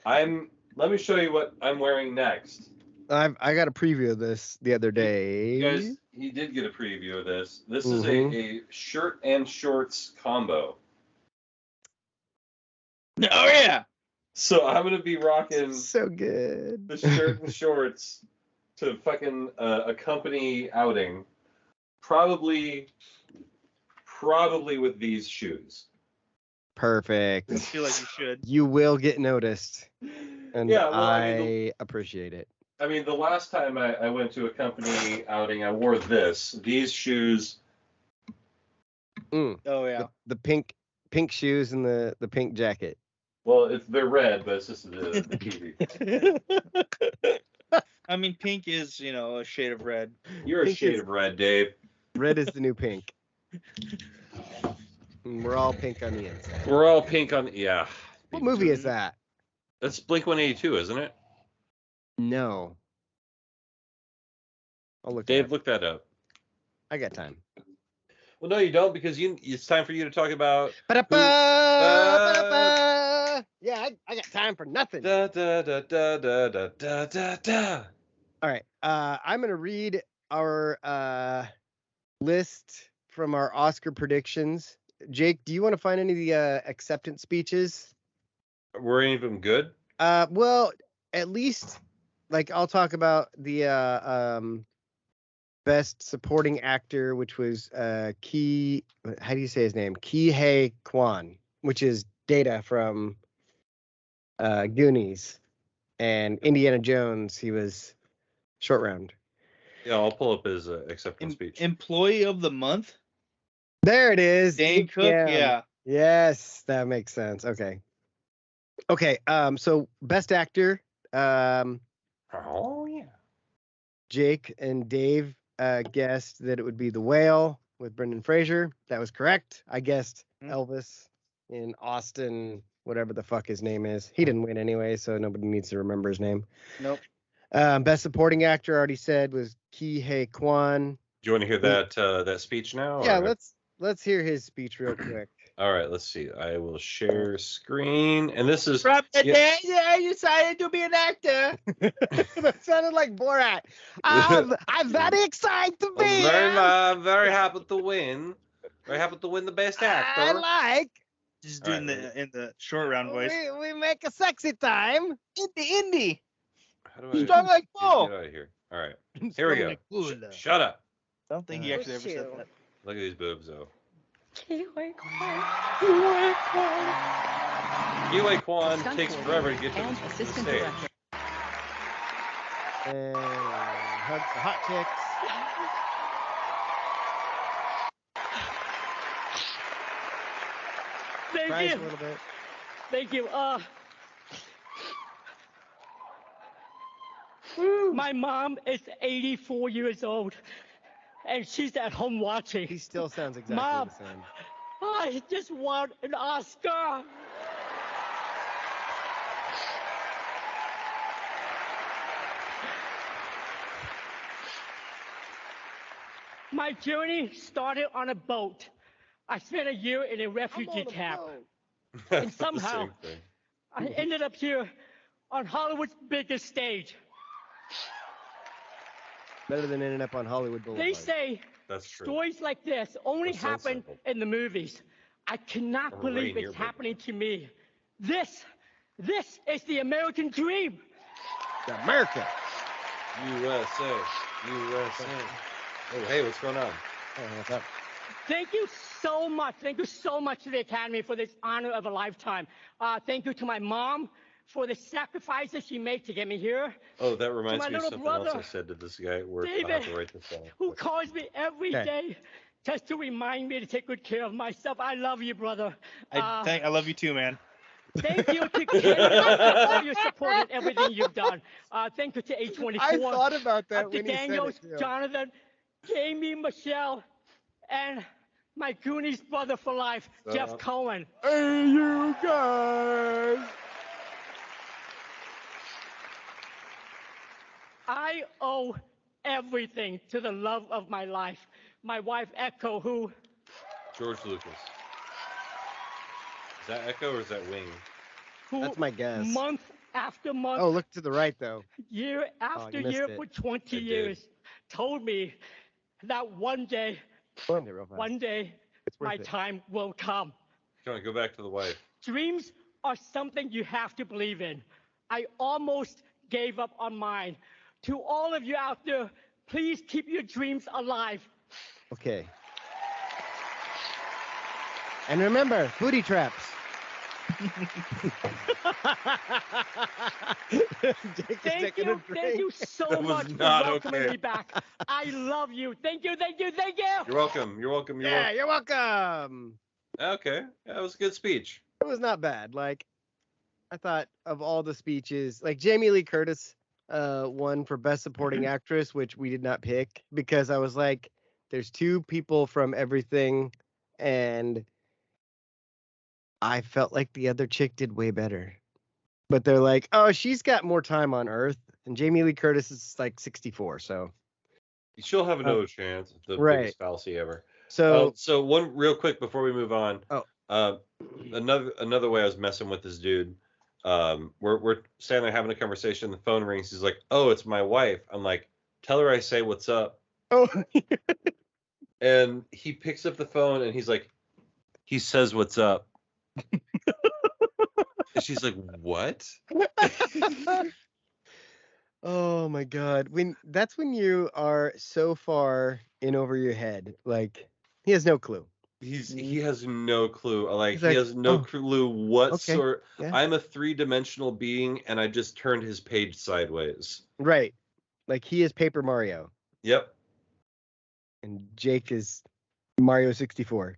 Let me show you what I'm wearing next. I got a preview of this the other day. You guys, he did get a preview of this. This is a shirt and shorts combo. Oh yeah. So I'm gonna be rocking so good the shirt and shorts to fucking a company outing. Probably with these shoes. Perfect. I feel like you should. You will get noticed. and Yeah, well, I appreciate it. I mean, the last time I went to a company outing, I wore these shoes. Oh yeah. The pink shoes and the pink jacket. Well, they're red, but it's just the TV. I mean, pink is, a shade of red. You're Pink a shade is- of red, Dave. Red is the new pink. And we're all pink on the inside. We're all pink on. Yeah. What movie is that? That's Blink-182, isn't it? No. I'll look. Dave, look that up. I got time. Well, no, you don't, because it's time for you to talk about. Yeah, I got time for nothing. Da, da, da, da, da, da, da, da, da. All right. I'm gonna read our list from our Oscar predictions. Jake, do you want to find any of the acceptance speeches? Were any of them good? Well, at least like I'll talk about the best supporting actor, which was how do you say his name? Ki-Hae Kwan, which is Data from Goonies, and Indiana Jones. He was Short Round. Yeah, I'll pull up his acceptance speech. Employee of the month? There it is. Dane Cook? Yeah. Yes, that makes sense. Okay. So best actor, Oh yeah. Jake and Dave guessed that it would be The Whale with Brendan Fraser. That was correct. I guessed Elvis in Austin, whatever the fuck his name is. He didn't win anyway, so nobody needs to remember his name. Nope. Best supporting actor, already said, was Ki-Hae Kwan. Do you want to hear that speech now? Yeah, or? let's hear his speech real quick. All right, let's see. I will share screen, and this is From the day I decided to be an actor. That sounded like Borat. I'm very excited to be here. Very happy to win. Very happy to win the best actor. I like. Just doing in the short round voice. We make a sexy time. Indie. How do I Strong like bull. get out of here? All right, here we go. Shut up. I don't think he actually ever said that. Look at these boobs, though. Ki-Hae Kwan takes forever to get to and the assistant stage. director. And hugs the hot chicks. Cries a little bit. Thank you. My mom is 84 years old, and she's at home watching. He still sounds exactly Mom. the same. I just won an Oscar. My journey started on a boat. I spent a year in a refugee camp, and somehow The same thing. I ended up here on Hollywood's biggest stage. Better than ending up on Hollywood Boulevard. They say That's true. stories like this only That's so happen simple. in the movies. I cannot Or believe Rainier it's Baby. happening to me. This is the American dream. America. USA. Oh, hey, what's going on? Oh, what's up? Thank you so much. Thank you so much to the Academy for this honor of a lifetime. Thank you to my mom for the sacrifices she made to get me here. Oh, that reminds my me of little something else I brother, said to this guy at work. I'll have David, to write this down. who calls me every Okay. day just to remind me to take good care of myself. I love you, brother. I love you too, man. Thank you to Canada for all your support and everything you've done. Thank you to A24. I thought about that to when he said Daniels, it, too. Jonathan, Jamie, Michelle, and my Goonies brother for life, Jeff Cohen. Hey, you guys. I owe everything to the love of my life. My wife, Echo, who George Lucas. Is that Echo or is that Wing? That's my guess. month after month, Oh, look to the right, though. year after you missed year it. for 20 I did. years, told me that one day, Find it real fast. one day, It's worth my it. time will come. Come on, go back to the wife. Dreams are something you have to believe in. I almost gave up on mine. To all of you out there, please keep your dreams alive. Okay. And remember, booty traps. Thank you so That was much for not welcoming okay. me back. I love you. Thank you. You're welcome. You're welcome. Yeah, you're welcome. Okay, that was a good speech. It was not bad. Like, I thought of all the speeches, like Jamie Lee Curtis won for Best Supporting Actress, which we did not pick because I was like, there's two people from everything, and I felt like the other chick did way better. But they're like, oh, she's got more time on Earth, and Jamie Lee Curtis is like 64, so She'll have no chance. The right. biggest fallacy ever. So, so one real quick before we move on. Oh. Another way I was messing with this dude. We're standing there having a conversation. The phone rings. He's like, "Oh, it's my wife." I'm like, "Tell her I say what's up." oh, And he picks up the phone and he's like, he says what's up. And she's like, "What?" oh my God! That's when you are so far in over your head, like he has no clue. He has no clue. Like He's he like, has no "Oh, clue what okay, sort. yeah." I'm a 3-dimensional being, and I just turned his page sideways. Right, like he is Paper Mario, Yep. and Jake is Mario 64.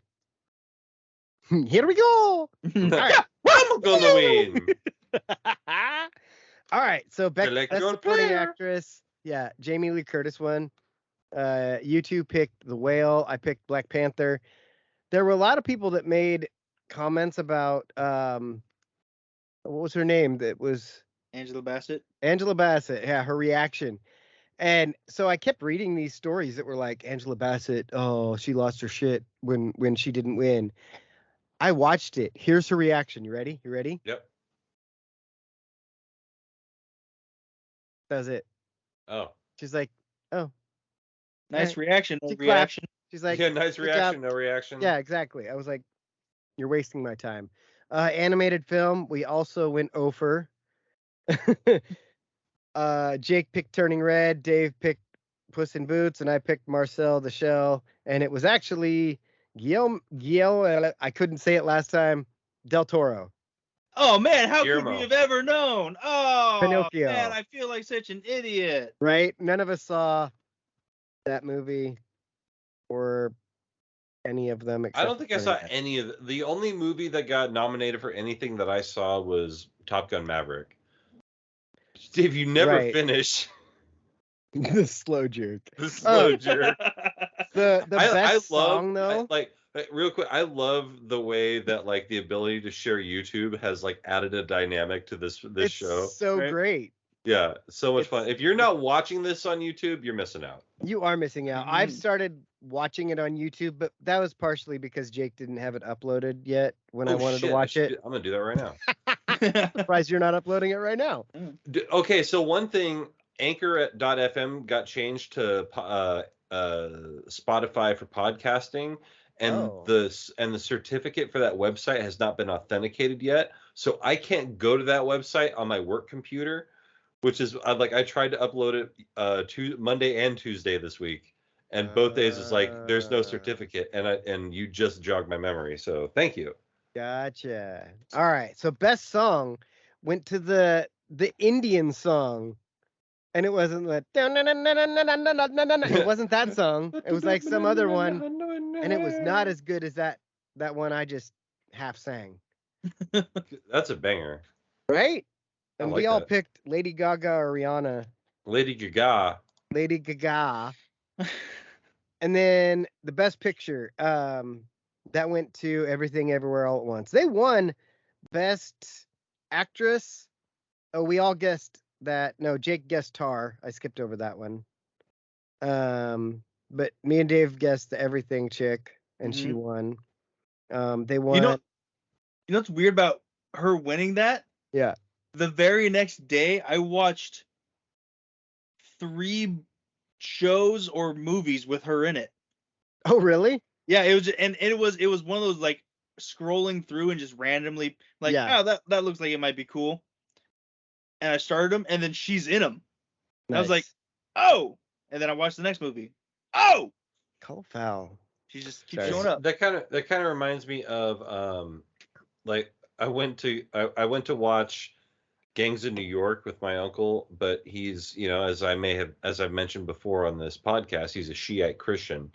Here we go. All right. I'm gonna win. All right, so Best Select your Supporting player. Actress, yeah, Jamie Lee Curtis won. You two picked The Whale. I picked Black Panther. There were a lot of people that made comments about what was her name? That was Angela Bassett. Angela Bassett. Yeah, her reaction. And so I kept reading these stories that were like Angela Bassett, oh, she lost her shit when she didn't win. I watched it. Here's her reaction. You ready? Yep. That's it. Oh. She's like, oh. Nice Right. reaction. She clapped. Reaction. She's like, Yeah, nice "Good reaction, job." no reaction. Yeah, exactly. I was like, you're wasting my time. Animated film, we also went over. Jake picked Turning Red, Dave picked Puss in Boots, and I picked Marcel the Shell. And it was actually Guillermo, I couldn't say it last time, Del Toro. Oh man, how Guillermo. could we have ever known? Oh Pinocchio. man, I feel like such an idiot. Right? None of us saw that movie or any of them except I don't think I Turning saw Red. any of the only movie that got nominated for anything that I saw was Top Gun Maverick. Dave, you never Right. finish. The slow jerk. The slow jerk. The best love, song though. Real quick, I love the way that like the ability to share YouTube has like added a dynamic to this It's show. so Right. great. Yeah, so much It's- fun. If you're not watching this on YouTube, you're missing out. You are missing out. I've Mhm. started watching it on YouTube, but that was partially because Jake didn't have it uploaded yet when I wanted shit, to watch it. I'm gonna do that right now. Surprised you're not uploading it right now. Okay, so one thing, Anchor.fm got changed to Spotify for podcasting, and Oh. the certificate for that website has not been authenticated yet, so I can't go to that website on my work computer, which is I tried to upload it Monday and Tuesday this week, and both days is like there's no certificate, and you just jogged my memory, so thank you. Gotcha. All right. So best song went to the Indian song. And it wasn't the it wasn't that song. It was like some other one. And it was not as good as that one I just half sang. That's a banger. Right? I And like we all that. picked Lady Gaga or Rihanna. Lady Gaga. Lady Gaga. And then the best picture, that went to Everything Everywhere All at Once. They won best actress. Oh, we all guessed that. No, Jake guessed Tar. I skipped over that one. But me and Dave guessed the Everything chick, and she won. They won. You know what's weird about her winning that? Yeah. The very next day, I watched 3 shows or movies with her in it. Oh, really? Yeah, it was, and it was one of those like scrolling through and just randomly like, Yeah. oh, that looks like it might be cool. And I started them, and then she's in them. And I was like, oh, and then I watched the next movie. Oh, call foul. she just keeps Sorry. showing up. That kind of reminds me of like I went to watch Gangs of New York with my uncle, but he's, as I've mentioned before on this podcast, he's a Shiite Christian.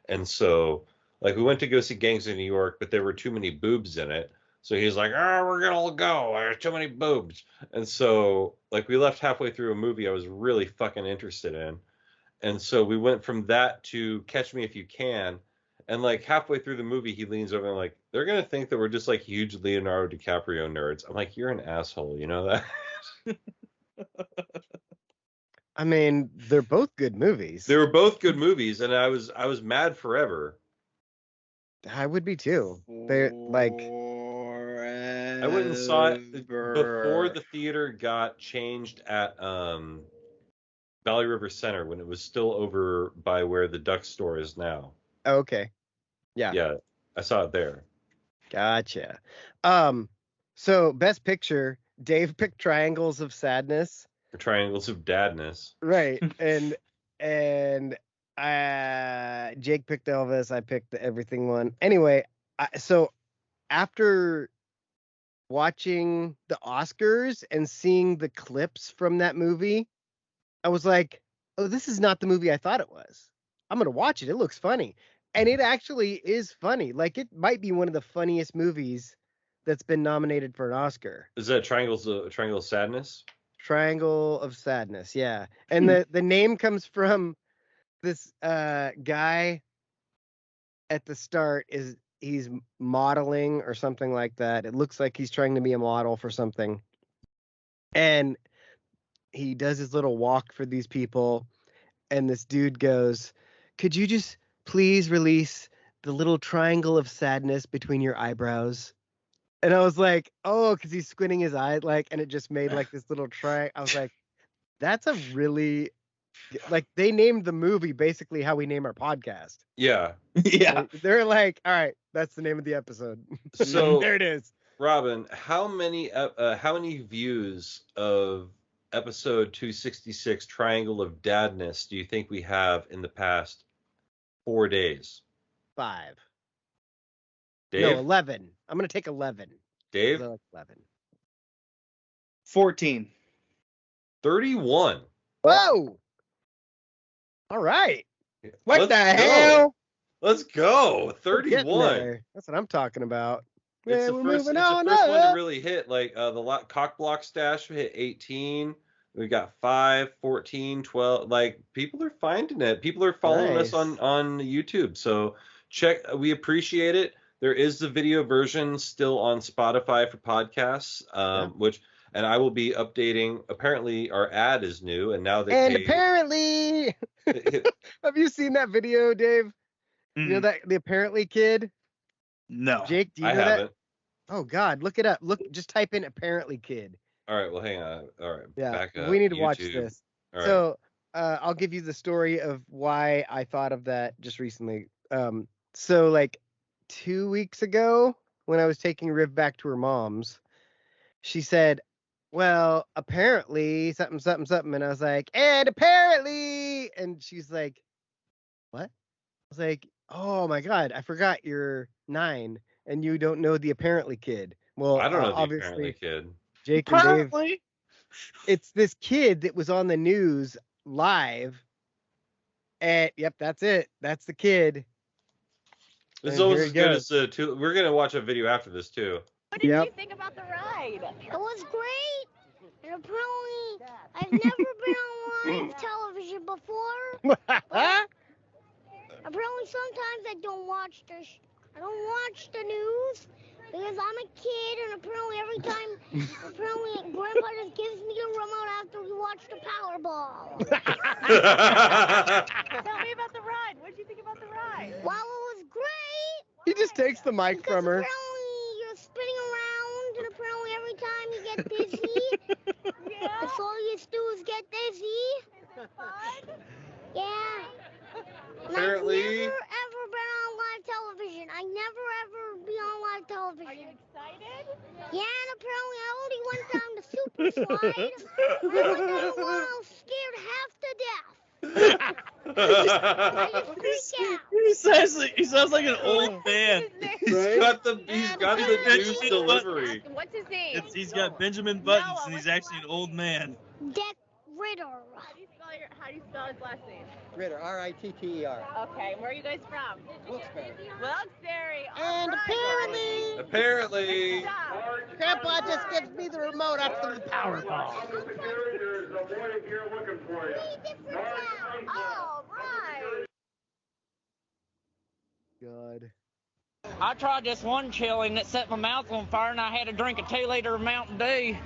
And so like we went to go see Gangs of New York, but there were too many boobs in it. So he's like, we're gonna go. There's too many boobs. And so like we left halfway through a movie I was really fucking interested in. And so we went from that to Catch Me If You Can. And like halfway through the movie, he leans over and like, they're gonna think that we're just like huge Leonardo DiCaprio nerds. I'm like, you're an asshole, you know that? I mean, they're both good movies. They were both good movies, and I was mad forever. I would be too. They're like, I went and saw it before the theater got changed at Valley River Center when it was still over by where the Duck store is now. oh, okay. Yeah. Yeah, I saw it there. Gotcha. So best picture, Dave picked Triangles of Sadness. For Triangles of Dadness. Right. And Jake picked Elvis, I picked the everything one. Anyway, so after watching the Oscars and seeing the clips from that movie, I was like, oh, this is not the movie I thought it was. I'm going to watch it. It looks funny. And it actually is funny. Like, it might be one of the funniest movies that's been nominated for an Oscar. Is that Triangle of Sadness? Triangle of Sadness, yeah. And the name comes from this guy at the start. He's modeling or something like that. It looks like he's trying to be a model for something. And he does his little walk for these people. And this dude goes, could you just please release the little triangle of sadness between your eyebrows? And I was like, oh, because he's squinting his eye, like, and it just made like this little triangle. I was like, that's a really, like, they named the movie basically how we name our podcast. Yeah. Yeah. They're like, all right, that's the name of the episode. So there it is. Robin, how many views of episode 266 Triangle of Dadness do you think we have in the past 4 days? 5. Dave? No, 11. I'm going to take 11. Dave? 11. 14. 31. Whoa! All right. What Let's the go. hell? Let's go. We're getting 31. there. That's what I'm talking about. It's Yeah, the we're first, moving it's on the first one to up. really hit. Like the cock block stash hit 18. We got 5, 14, 12. Like people are finding it. People are following us Nice. on YouTube. So check. We appreciate it. There is the video version still on Spotify for podcasts, and I will be updating. Apparently, our ad is new, and now Apparently, have you seen that video, Dave? You know that the apparently kid? No. Jake, do you I know haven't. that? Oh God, look it up. Just type in apparently kid. All right. Well, hang on. All right. Yeah, Back up. we need to watch YouTube. this. All right. So I'll give you the story of why I thought of that just recently. So like 2 weeks ago, when I was taking Riv back to her mom's, she said, well, apparently something, something, something. And I was like, and apparently, and she's like, what? I was like, oh my God, I forgot you're 9 and you don't know the apparently kid. Well, I don't know the obviously, apparently kid. Jake and Dave. Apparently. It's this kid that was on the news live. And yep, that's it. That's the kid. This is And almost here as he good goes. as two. We're gonna watch a video after this too. What did Yep. you think about the ride? It was great. And apparently, I've never been on live television before. Apparently, sometimes I don't watch the news because I'm a kid, and apparently every time, Grandpa just gives me the remote after we watch the Powerball. Tell me about the ride. What did you think about the ride? Well, it was great. He just takes the mic Because from her. apparently you're spinning around, and apparently every time you get dizzy, Yeah. that's all you do is get dizzy. Is it fun? Yeah. And Apparently- I've never ever been on live television. I never ever be on live Are you television. excited? Yeah, and apparently I already went down the super slide. I went down the one I was scared half to death. Why you freak out? He sounds like an old man. He's got the news delivery. What's his name? He's got Benjamin Buttons, and he's actually an old man. Deck Ritter. How do you spell his last name? Ritter, R-I-T-T-E-R. Okay, where are you guys from? Wilkes-Barre. Wilkes-Barre. And Apparently. Good job. Grandpa just gives me the remote after the Powerball. All right. God. I tried this one chili and it set my mouth on fire and I had to drink a 2-liter of Mountain Dew.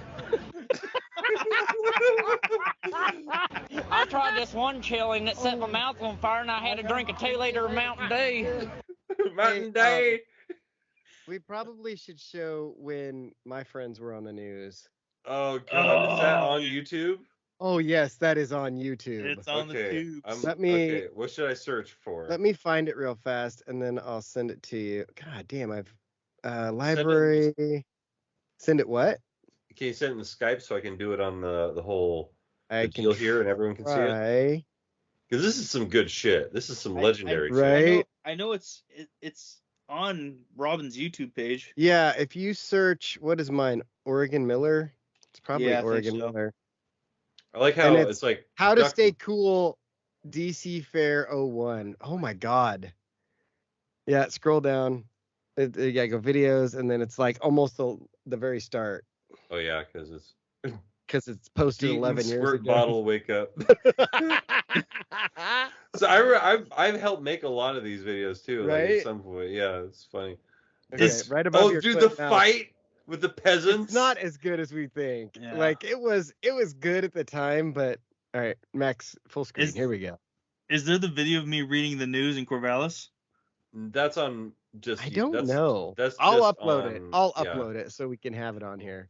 I tried this one chili and it set my mouth on fire and I had to drink a 2-liter of Mountain Dew. Mountain Day. We probably should show when my friends were on the news. Oh God, is that on YouTube? Oh yes, that is on YouTube. It's on the tubes. Okay, what should I search for? Let me find it real fast and then I'll send it to you. God damn, I've library. Send it what? Can you send it in Skype so I can do it on the whole I deal here and everyone can see it? try. Because this is some good shit. This is some legendary shit. Right? I know it's on Robin's YouTube page. Yeah, if you search, what is mine? Oregon Miller? It's probably Yeah, I think Oregon so. Miller. I like how And it's like How to duck- Stay Cool DC Fair 01. Oh my God. Yeah, scroll down. You gotta go videos, and then it's like almost the very start. Oh yeah, because it's Posted Deaton 11 years squirt ago. bottle wake up. So I've helped make a lot of these videos too. Like Right? at some point, yeah, it's funny. Okay, right above your dude, foot the now. fight with the peasants. It's not as good as we think. Yeah. Like it was good at the time, but all right, Max, full screen. Here we go. Is there the video of me reading the news in Corvallis? That's on just. I don't that's, know. That's I'll just upload it. on- I'll yeah. upload it so we can have it on here.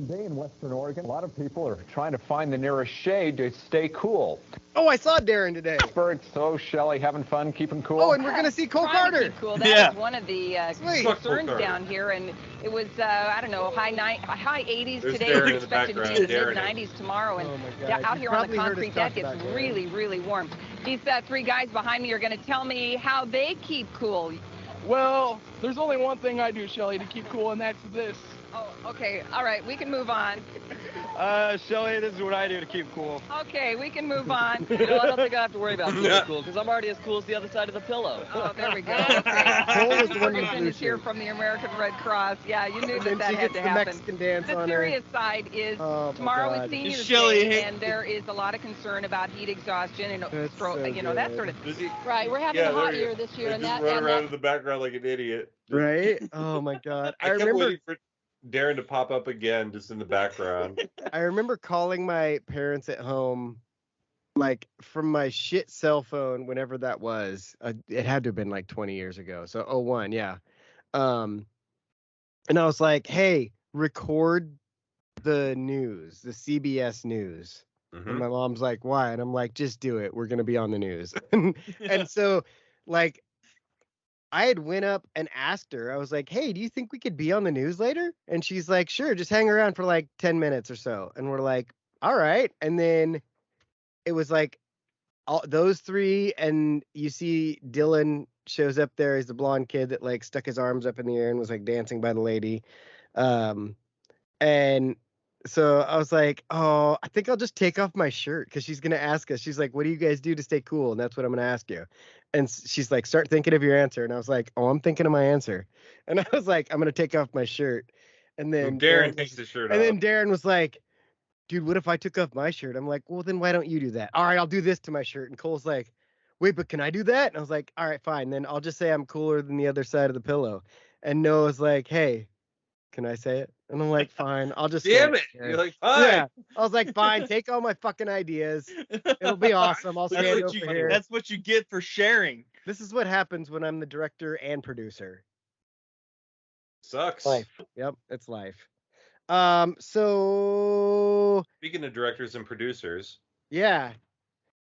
Day in Western Oregon, a lot of people are trying to find the nearest shade to stay cool. Oh, I saw Darren today. Bird, so Shelly, having fun, keeping cool. Oh, and we're gonna see Cole Trying to Carter. keep cool. That Yeah. is one of the Sweet. concerns Carter. down here, and it was I don't know high 80s There's today. Darren in the Expected to be background. in the Darren. mid 90s tomorrow, and Oh my God. out You here on the probably heard us concrete, talk that gets about Darren. really, really warm. These three guys behind me are going to tell me how they keep cool. Well, there's only one thing I do, Shelly, to keep cool, and that's this. Oh, okay. All right, we can move on. Shelly, this is what I do to keep cool. Okay, we can move on. I don't think I have to worry about keeping cool because I'm already as cool as the other side of the pillow. Oh, there we go. Okay. Cole is the one who Ferguson blew is here through. from the American Red Cross. Yeah, you knew And that then she had gets to the happen. Mexican dance The on her. serious side is Oh, my tomorrow God. is Seniors Shelly, Day, hey- and there is a lot of concern about heat exhaustion and That's stroke, so you know, that good. sort of thing. Right, we're having a hot there year this year, I and just that run and around that. in the background like an idiot. Right? Oh my God. I kept waiting for Darren to pop up again, just in the background. I remember calling my parents at home, like from my shit cell phone, whenever that was. It had to have been like 20 years ago. So 01, yeah. And I was like, hey, record the news, the CBS news. And Mhm. my mom's like, why? And I'm like, just do it. We're going to be on the news. And so, like, I had went up and asked her, I was like, hey, do you think we could be on the news later? And she's like, sure, just hang around for like 10 minutes or so. And we're like, all right. And then it was like all those three, and you see Dylan shows up there. He's the blonde kid that like stuck his arms up in the air and was like dancing by the lady. And so I was like, oh, I think I'll just take off my shirt because she's going to ask us. She's like, what do you guys do to stay cool? And that's what I'm going to ask you. And she's like, start thinking of your answer. And I was like, oh, I'm thinking of my answer. And I was like, I'm going to take off my shirt. And then Darren takes his shirt and off. then Darren was like, dude, what if I took off my shirt? I'm like, well, then why don't you do that? All right, I'll do this to my shirt. And Cole's like, wait, but can I do that? And I was like, all right, fine. Then I'll just say I'm cooler than the other side of the pillow. And Noah's like, hey, can I say it? And I'm like, fine, I'll just Damn say it! here. You're like, fine. Yeah. I was like, fine, take all my fucking ideas. It'll be awesome. I'll stand over here. That's what you get for sharing. This is what happens when I'm the director and producer. Sucks. Life. Yep, it's life. So Speaking of directors and producers, yeah.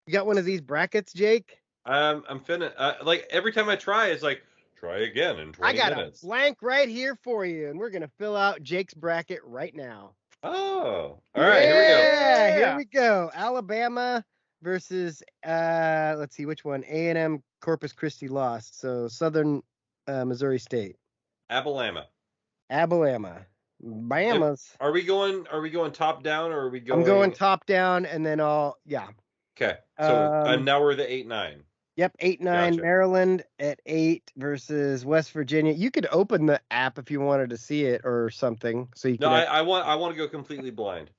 You got one of these brackets, Jake? I'm finna like every time I try, it's like try again in 20 I got minutes. a blank right here for you, and we're gonna fill out Jake's bracket right now. Oh, all right, here we go. Yeah, here we go. Alabama versus let's see which one. A&M Corpus Christi lost. So Southern Missouri State. Abilama. Bama's. Are we going top down, or are we going? I'm going top down, and then yeah. Okay. So now we're the 8-9. Yep, 8-9. Gotcha. Maryland at 8 versus West Virginia. You could open the app if you wanted to see it or something. So you No, can. I want to go completely blind.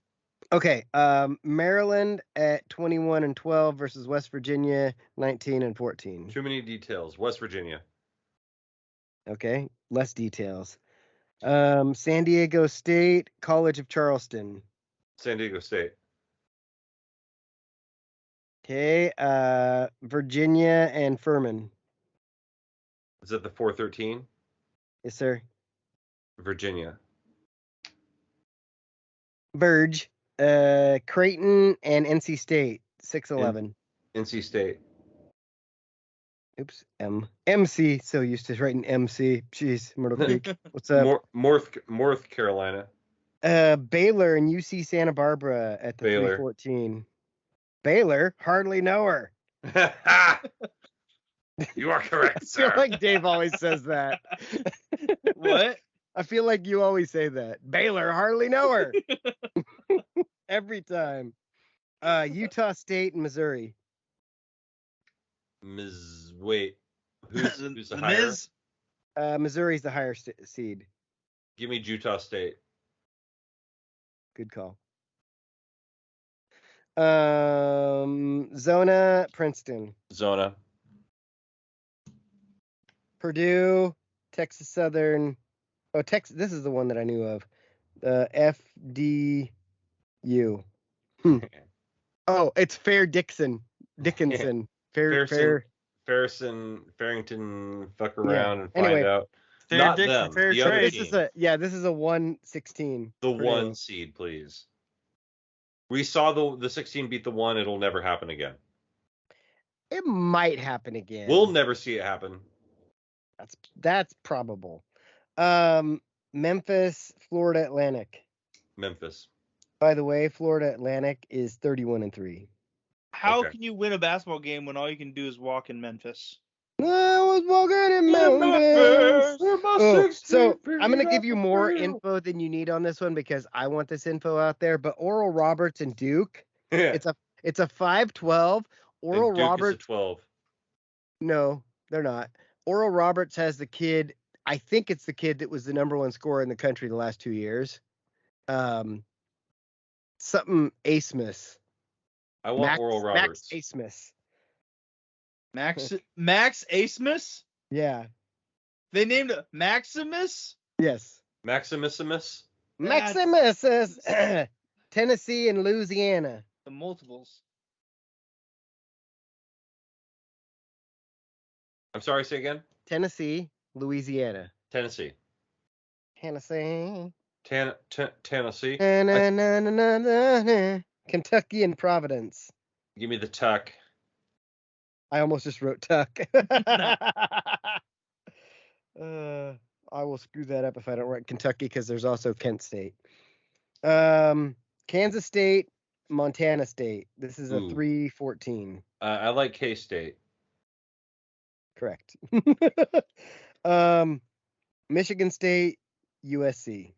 Okay. Maryland at 21-12 versus West Virginia 19-14. Too many details. West Virginia. Okay, less details. San Diego State, College of Charleston. San Diego State. Okay, Virginia and Furman. Is that the 4-13? Yes, sir. Virginia. Verge, Creighton and NC State, 6-11. NC State. Oops, MC. So used to writing MC. Jeez, Myrtle Creek. What's up? North Carolina. Baylor and UC Santa Barbara at the Baylor. 3-14. Baylor, hardly know her. You are correct, I sir. feel like Dave always says that. What? I feel like you always say that. Baylor, hardly know her. Every time. Utah State and Missouri. Wait. Who's the higher? Missouri's the higher seed. Give me Utah State. Good call. Zona, Princeton. Zona. Purdue, Texas Southern. Oh, Texas. This is the one that I knew of. FDU. Oh, it's Dickinson. Farrington, fuck around and Anyway, find out. Not them. The other This team. is a 1-16. The Purdue. 1 seed, please. We saw the 16 beat the 1. It'll never happen again. It might happen again. We'll never see it happen. That's probable. Memphis, Florida Atlantic. Memphis. By the way, Florida Atlantic is 31-3. How can you win a basketball game when all you can do is walk in Memphis? I was walking in Memphis. So I'm going to give you more info than you need on this one because I want this info out there. But Oral Roberts and Duke, it's a 5-12. Oral Duke Roberts. is a 12. No, they're not. Oral Roberts has the kid. I think it's the kid that was the #1 scorer in the country the last 2 years. Something Asmus. I want Oral Roberts. Max Asmus. Max Asmus? Yeah. They named it Maximus? Yes. Maximus. Maximus is Tennessee and Louisiana. The multiples. I'm sorry, say again? Tennessee, Louisiana. Tennessee. Tennessee. Tennessee. Kentucky and Providence. Give me the tuck. I almost just wrote tuck. I will screw that up if I don't write Kentucky because there's also Kent State. Kansas State, Montana State. This is a 3-14. I like K-State. Correct. Michigan State, USC.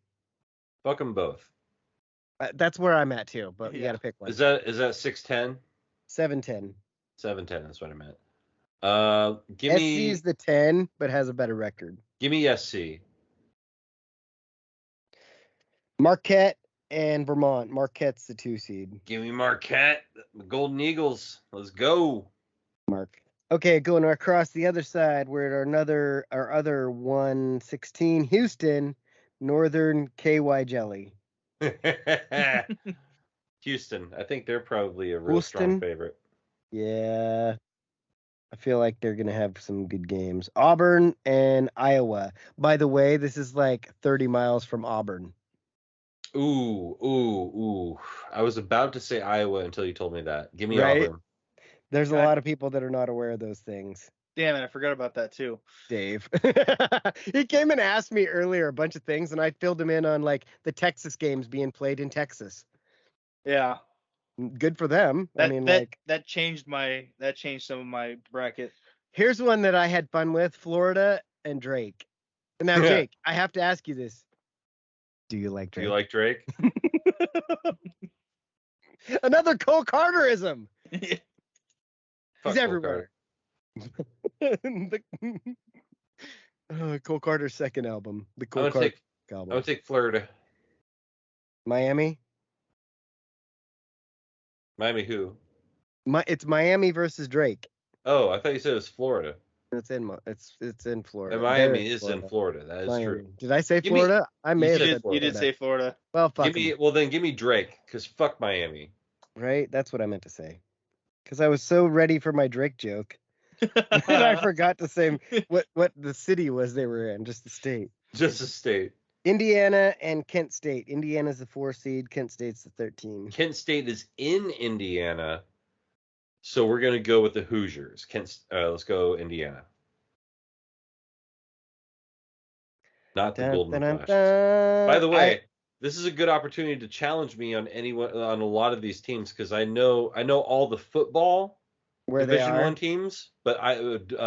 Fuck them both. That's where I'm at too, but you got to pick one. Is that 6-10? 7-10. 7-10. That's what I meant. Give SC me. is the 10, but has a better record. Give me SC. Marquette and Vermont. Marquette's the 2 seed. Give me Marquette. The Golden Eagles. Let's go. Mark. Okay, going across the other side, we're at our other 1-16. Houston, Northern KY Jelly. Houston. I think they're probably a real strong favorite. Yeah. I feel like they're going to have some good games. Auburn and Iowa. By the way, this is like 30 miles from Auburn. Ooh. I was about to say Iowa until you told me that. Give me Auburn. There's a lot of people that are not aware of those things. Damn it, I forgot about that too. Dave. He came and asked me earlier a bunch of things, and I filled him in on like the Texas games being played in Texas. Yeah. Good for them. That I mean, that changed some of my bracket. here's one that I had fun with: Florida and Drake. Now, Jake, I have to ask you this: do you like Do Drake? you like Drake? Another Cole Carterism. Fuck He's Cole everywhere. Cole Carter's second album, the Cole Carter I'm album. gonna take Florida. Miami. Miami who? It's Miami versus Drake. Oh, I thought you said it was Florida. It's in Florida. And Miami is in Florida. That is Miami. true. Did I say Florida? I may have said You did say Florida. Well, fuck Give me Drake, because fuck Miami. Right? That's what I meant to say. Because I was so ready for my Drake joke. And I forgot to say what the city was they were in, just the state. Just the state. Indiana and Kent State. Indiana's the 4 seed, Kent State's the 13. Kent State is in Indiana, so we're gonna go with the Hoosiers. Let's go Indiana. Not the Golden Flashes. By the way, this is a good opportunity to challenge me on a lot of these teams, because I know all the football Division 1 teams, but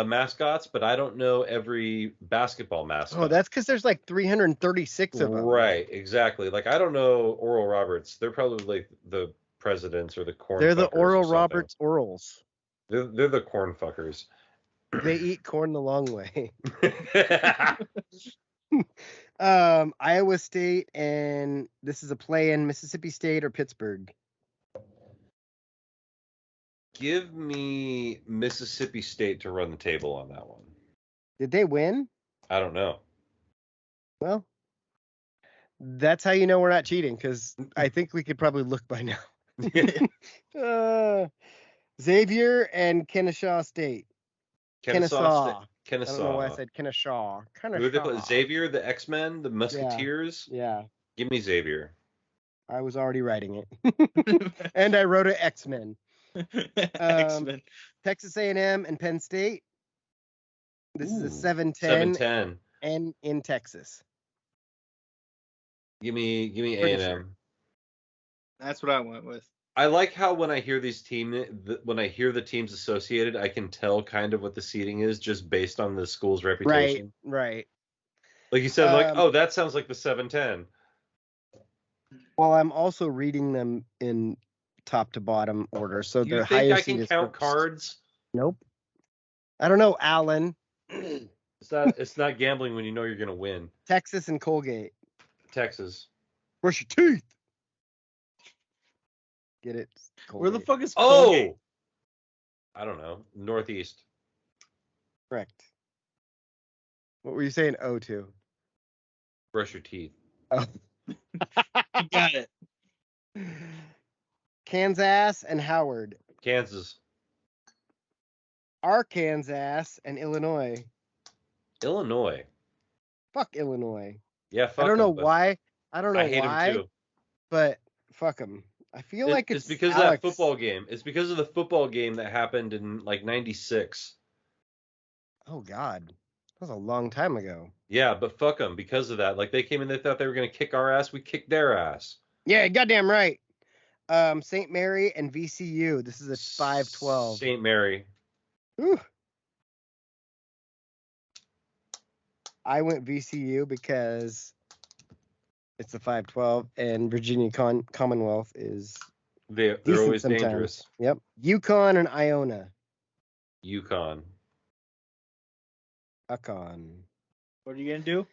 mascots, but I don't know every basketball mascot. Oh, that's because there's like 336 of them. Right, exactly. Like, I don't know Oral Roberts. They're probably like the presidents or the corn. They're the Oral Roberts Orals. They're the corn fuckers. They eat corn the long way. Iowa State, and this is a play-in, Mississippi State or Pittsburgh. Give me Mississippi State to run the table on that one. Did they win? I don't know. Well, that's how you know we're not cheating, because I think we could probably look by now. Xavier and Kennesaw State. Kennesaw. I don't know why I said Kennesaw. Xavier, the X-Men, the Musketeers. Yeah. Give me Xavier. I was already writing it, and I wrote it X-Men. X-Men. Texas A&M and Penn State. This is a 7-10. 7-10. And in Texas. Give me A&M. Sure. That's what I went with. I like how when I hear the teams associated, I can tell kind of what the seeding is just based on the school's reputation. Right. Like you said, that sounds like the 7-10. Well, I'm also reading them in top to bottom order, so do you think I can count cards? Nope. I don't know, Alan. It's not gambling when you know you're gonna win. Texas and Colgate. Texas. Brush your teeth. Get it? Colgate. Where the fuck is Colgate? I don't know. Northeast. Correct. What were you saying? To. Brush your teeth. Oh. You got it. Kansas and Howard. Kansas. Arkansas and Illinois. Illinois. Fuck Illinois. Yeah, fuck I don't know why. I don't know I hate why. Them too. But fuck them. I feel like it's because of that football game. It's because of the football game that happened in like 96. Oh God. That was a long time ago. Yeah, but fuck them because of that. Like, they came in, they thought they were going to kick our ass. We kicked their ass. Yeah, goddamn right. St. Mary and VCU. This is a 5-12. St. Mary. Ooh. I went VCU because it's a 5-12, and Virginia Commonwealth is they're always sometimes. Dangerous. Yep. Yukon and Iona. Yukon. Akon. What are you gonna do?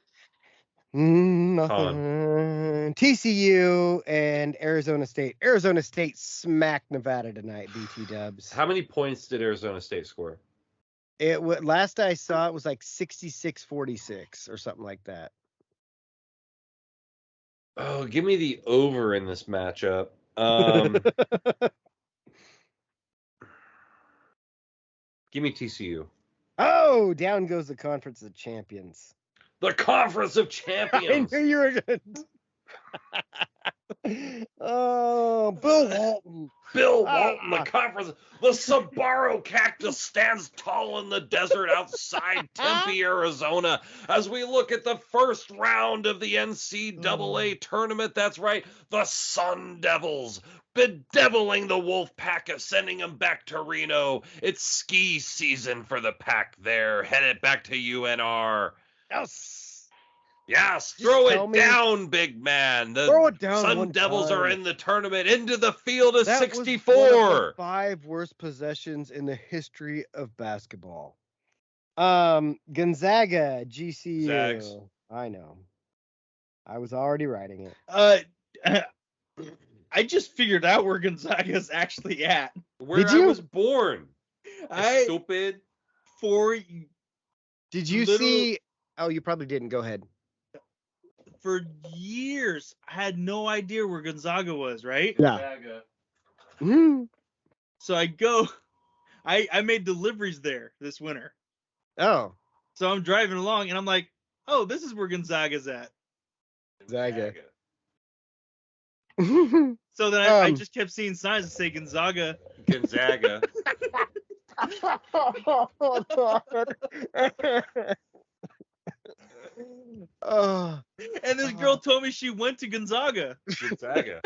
Nothing. TCU and Arizona State. Arizona State smacked Nevada tonight. BT Dubs. How many points did Arizona State score? Last I saw it was like 66-46 or something like that. Oh, give me the over in this matchup. Give me TCU. Oh, down goes the Conference of Champions. The Conference of Champions. I knew you were good. Oh, Bill Walton. Bill Walton, the conference. The Saguaro cactus stands tall in the desert outside Tempe, Arizona, as we look at the first round of the NCAA tournament. That's right, the Sun Devils bedeviling the Wolfpack, sending them back to Reno. It's ski season for the pack there, headed back to UNR. Yes, throw it down, big man. Throw it down. Sun one Devils time. are in the tournament, into the field of That 64. was one of the 5 worst possessions in the history of basketball. Gonzaga, GCU. Zags. I know. I was already writing it. I just figured out where Gonzaga's actually at. Where Did you? I was born. Stupid. Did you see? Oh, you probably didn't. Go ahead. For years, I had no idea where Gonzaga was, right? Gonzaga. So I made deliveries there this winter. Oh. So I'm driving along and I'm like, oh, this is where Gonzaga's at. Gonzaga. So then I just kept seeing signs that say Gonzaga. Gonzaga. Oh. And this girl told me she went to Gonzaga. Gonzaga.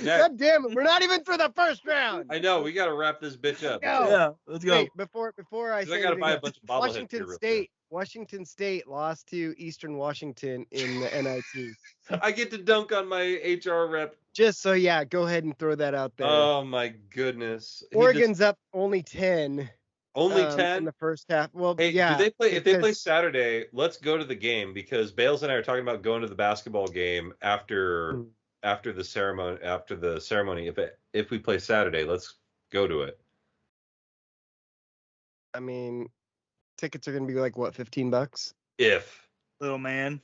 God damn it! We're not even for the first round. I know. We got to wrap this bitch up. Yeah, let's go. Wait, before I say I got to buy a anything bunch of bobbleheads Washington here. State. Washington State lost to Eastern Washington in the NIT. I get to dunk on my HR rep. Just so go ahead and throw that out there. Oh my goodness. Oregon's up only 10. Only 10 in the first half. Well, hey, yeah. do they play? If they play Saturday, let's go to the game because Bales and I are talking about going to the basketball game after the ceremony. After the ceremony, if we play Saturday, let's go to it. I mean, tickets are gonna be like what, $15? If little man,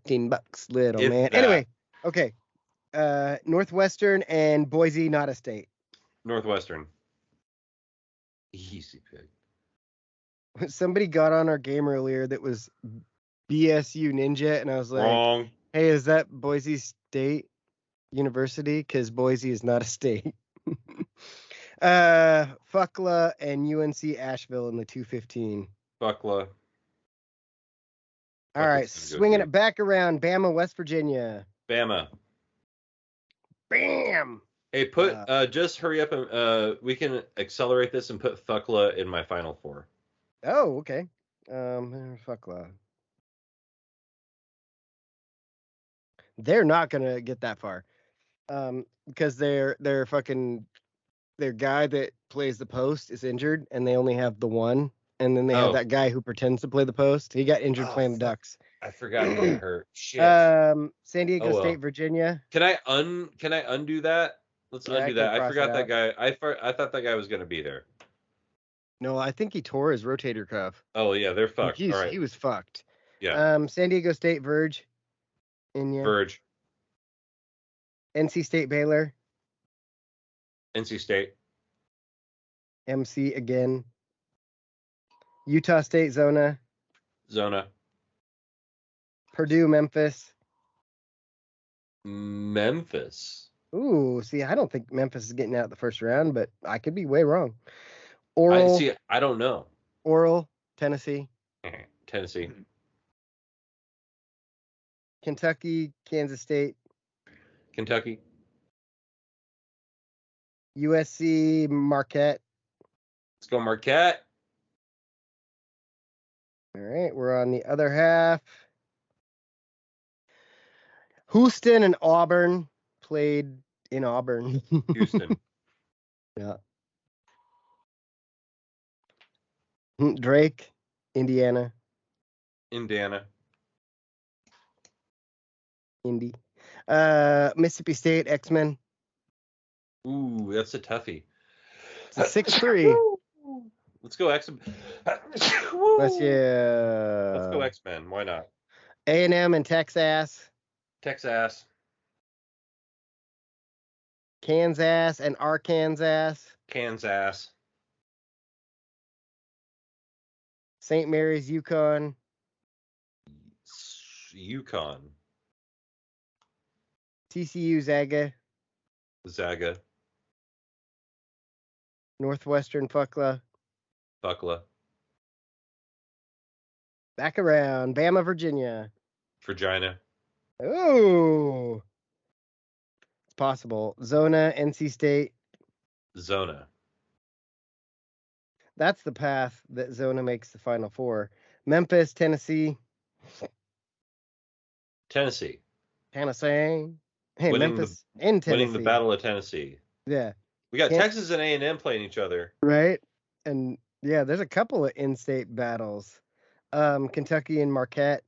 $15, little If man. that. Anyway, okay. Northwestern and Boise, not a state. Northwestern. Easy pick. Somebody got on our game earlier that was BSU Ninja, and I was like, Wrong. hey, is that Boise State University? Because Boise is not a state. Fuckla and UNC Asheville in the 215. Fuckla. All right, swinging it back around. Bama, West Virginia. Bama. Bam. Hey, put just hurry up and we can accelerate this and put Fuckla in my final 4. Oh, okay. Fuckla. They're not gonna get that far. Because their guy that plays the post is injured and they only have the one. And then they have that guy who pretends to play the post. He got injured playing the Ducks. I forgot he got hurt. Shit. San Diego State, Virginia. Can I undo that? Let's undo that. I forgot that guy. I thought that guy was going to be there. No, I think he tore his rotator cuff. Oh yeah, they're fucked. All right. He was fucked. Yeah. San Diego State, Verge. Verge. NC State, Baylor. NC State. MC again. Utah State, Zona. Zona. Purdue, Memphis. Memphis. Ooh, see, I don't think Memphis is getting out the first round, but I could be way wrong. Oral. I don't know. Oral, Tennessee. Tennessee. Kentucky, Kansas State. Kentucky. USC, Marquette. Let's go Marquette. All right, we're on the other half. Houston and Auburn played in Auburn. Houston. Yeah. Drake, Indiana. Indiana. Indy. Mississippi State, X-Men. Ooh, that's a toughie. It's a 6-3. Let's go X-Men. Let's go X-Men. Why not? A&M and Texas. Texas. Kansas and Arkansas. Kansas. St. Mary's, Yukon. Yukon. TCU, Zaga. Zaga. Northwestern, Fuckla. Buckla. Back around. Bama, Virginia. Virginia. Ooh. It's possible. Zona, NC State. Zona. That's the path that Zona makes the Final Four. Memphis, Tennessee. Tennessee. Tennessee. Hey, Winning Memphis in Tennessee. Winning the Battle of Tennessee. Yeah. We got Texas and A&M playing each other. Right? And yeah, there's a couple of in-state battles. Kentucky and Marquette.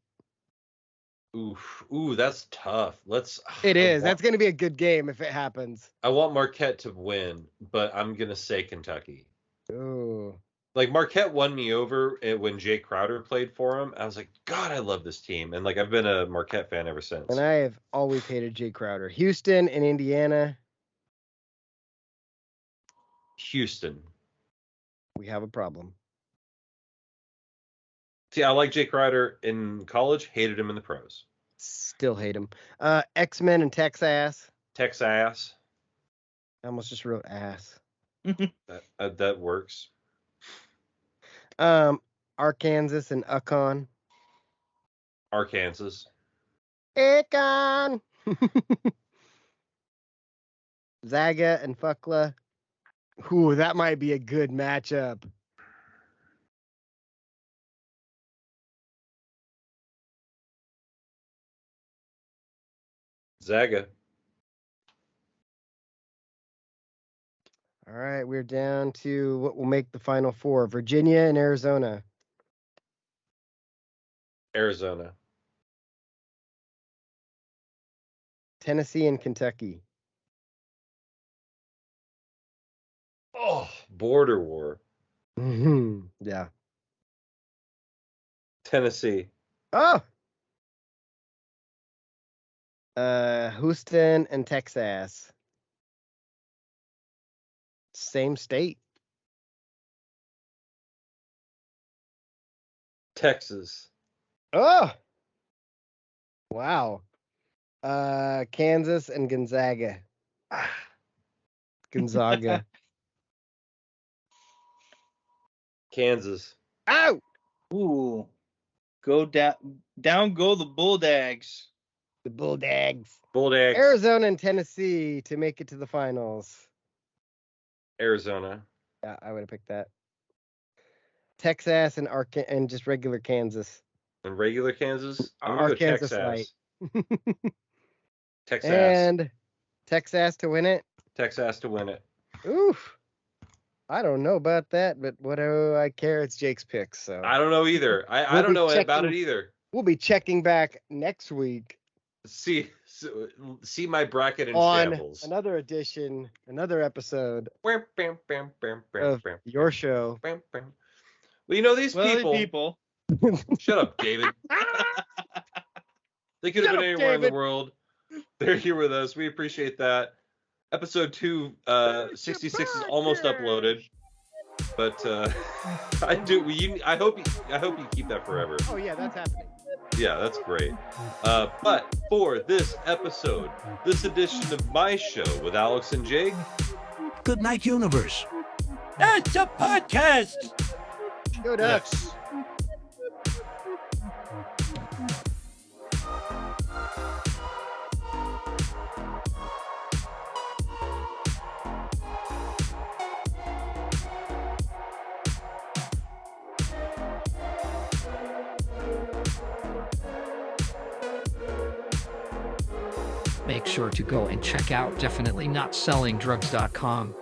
Ooh, that's tough. It is. That's going to be a good game if it happens. I want Marquette to win, but I'm going to say Kentucky. Ooh. Like, Marquette won me over when Jay Crowder played for him. I was like, God, I love this team. And, like, I've been a Marquette fan ever since. And I have always hated Jay Crowder. Houston and Indiana. Houston. We have a problem. See, I like Jay Crowder in college, hated him in the pros. Still hate him. X-Men and Texas. Texas. I almost just wrote ass. That works. Arkansas and Ukon. Arkansas. Ukon. Zaga and Fuckla. Ooh, that might be a good matchup. Zaga. All right, we're down to what will make the Final Four. Virginia and Arizona. Arizona. Tennessee and Kentucky. Oh, border war. Yeah. Tennessee. Oh. Houston and Texas. Same state. Texas. Oh. Wow. Kansas and Gonzaga. Gonzaga. Kansas. Out. Ooh. Go down go the Bulldags. The Bulldags. Bulldags. Arizona and Tennessee to make it to the finals. Arizona. Yeah, I would have picked that. Texas and just regular Kansas. And regular Kansas? Arkansas Texas. Texas. And Texas to win it? Texas to win it. Oof. I don't know about that, but what do I care? It's Jake's picks. So I don't know either. I don't know about it either. We'll be checking back next week. See my bracket in shambles. Another edition, another episode of your show. Well, you know, these people. Shut up, David. They could have been anywhere in the world. They're here with us. We appreciate that. Episode 266 is almost uploaded, but I hope you keep that forever. Oh yeah, that's happening. Yeah, that's great. But for this episode, this edition of my show with Alex and Jake. Good night, universe. That's a podcast. Go Ducks. Make sure to go and check out definitelynotsellingdrugs.com.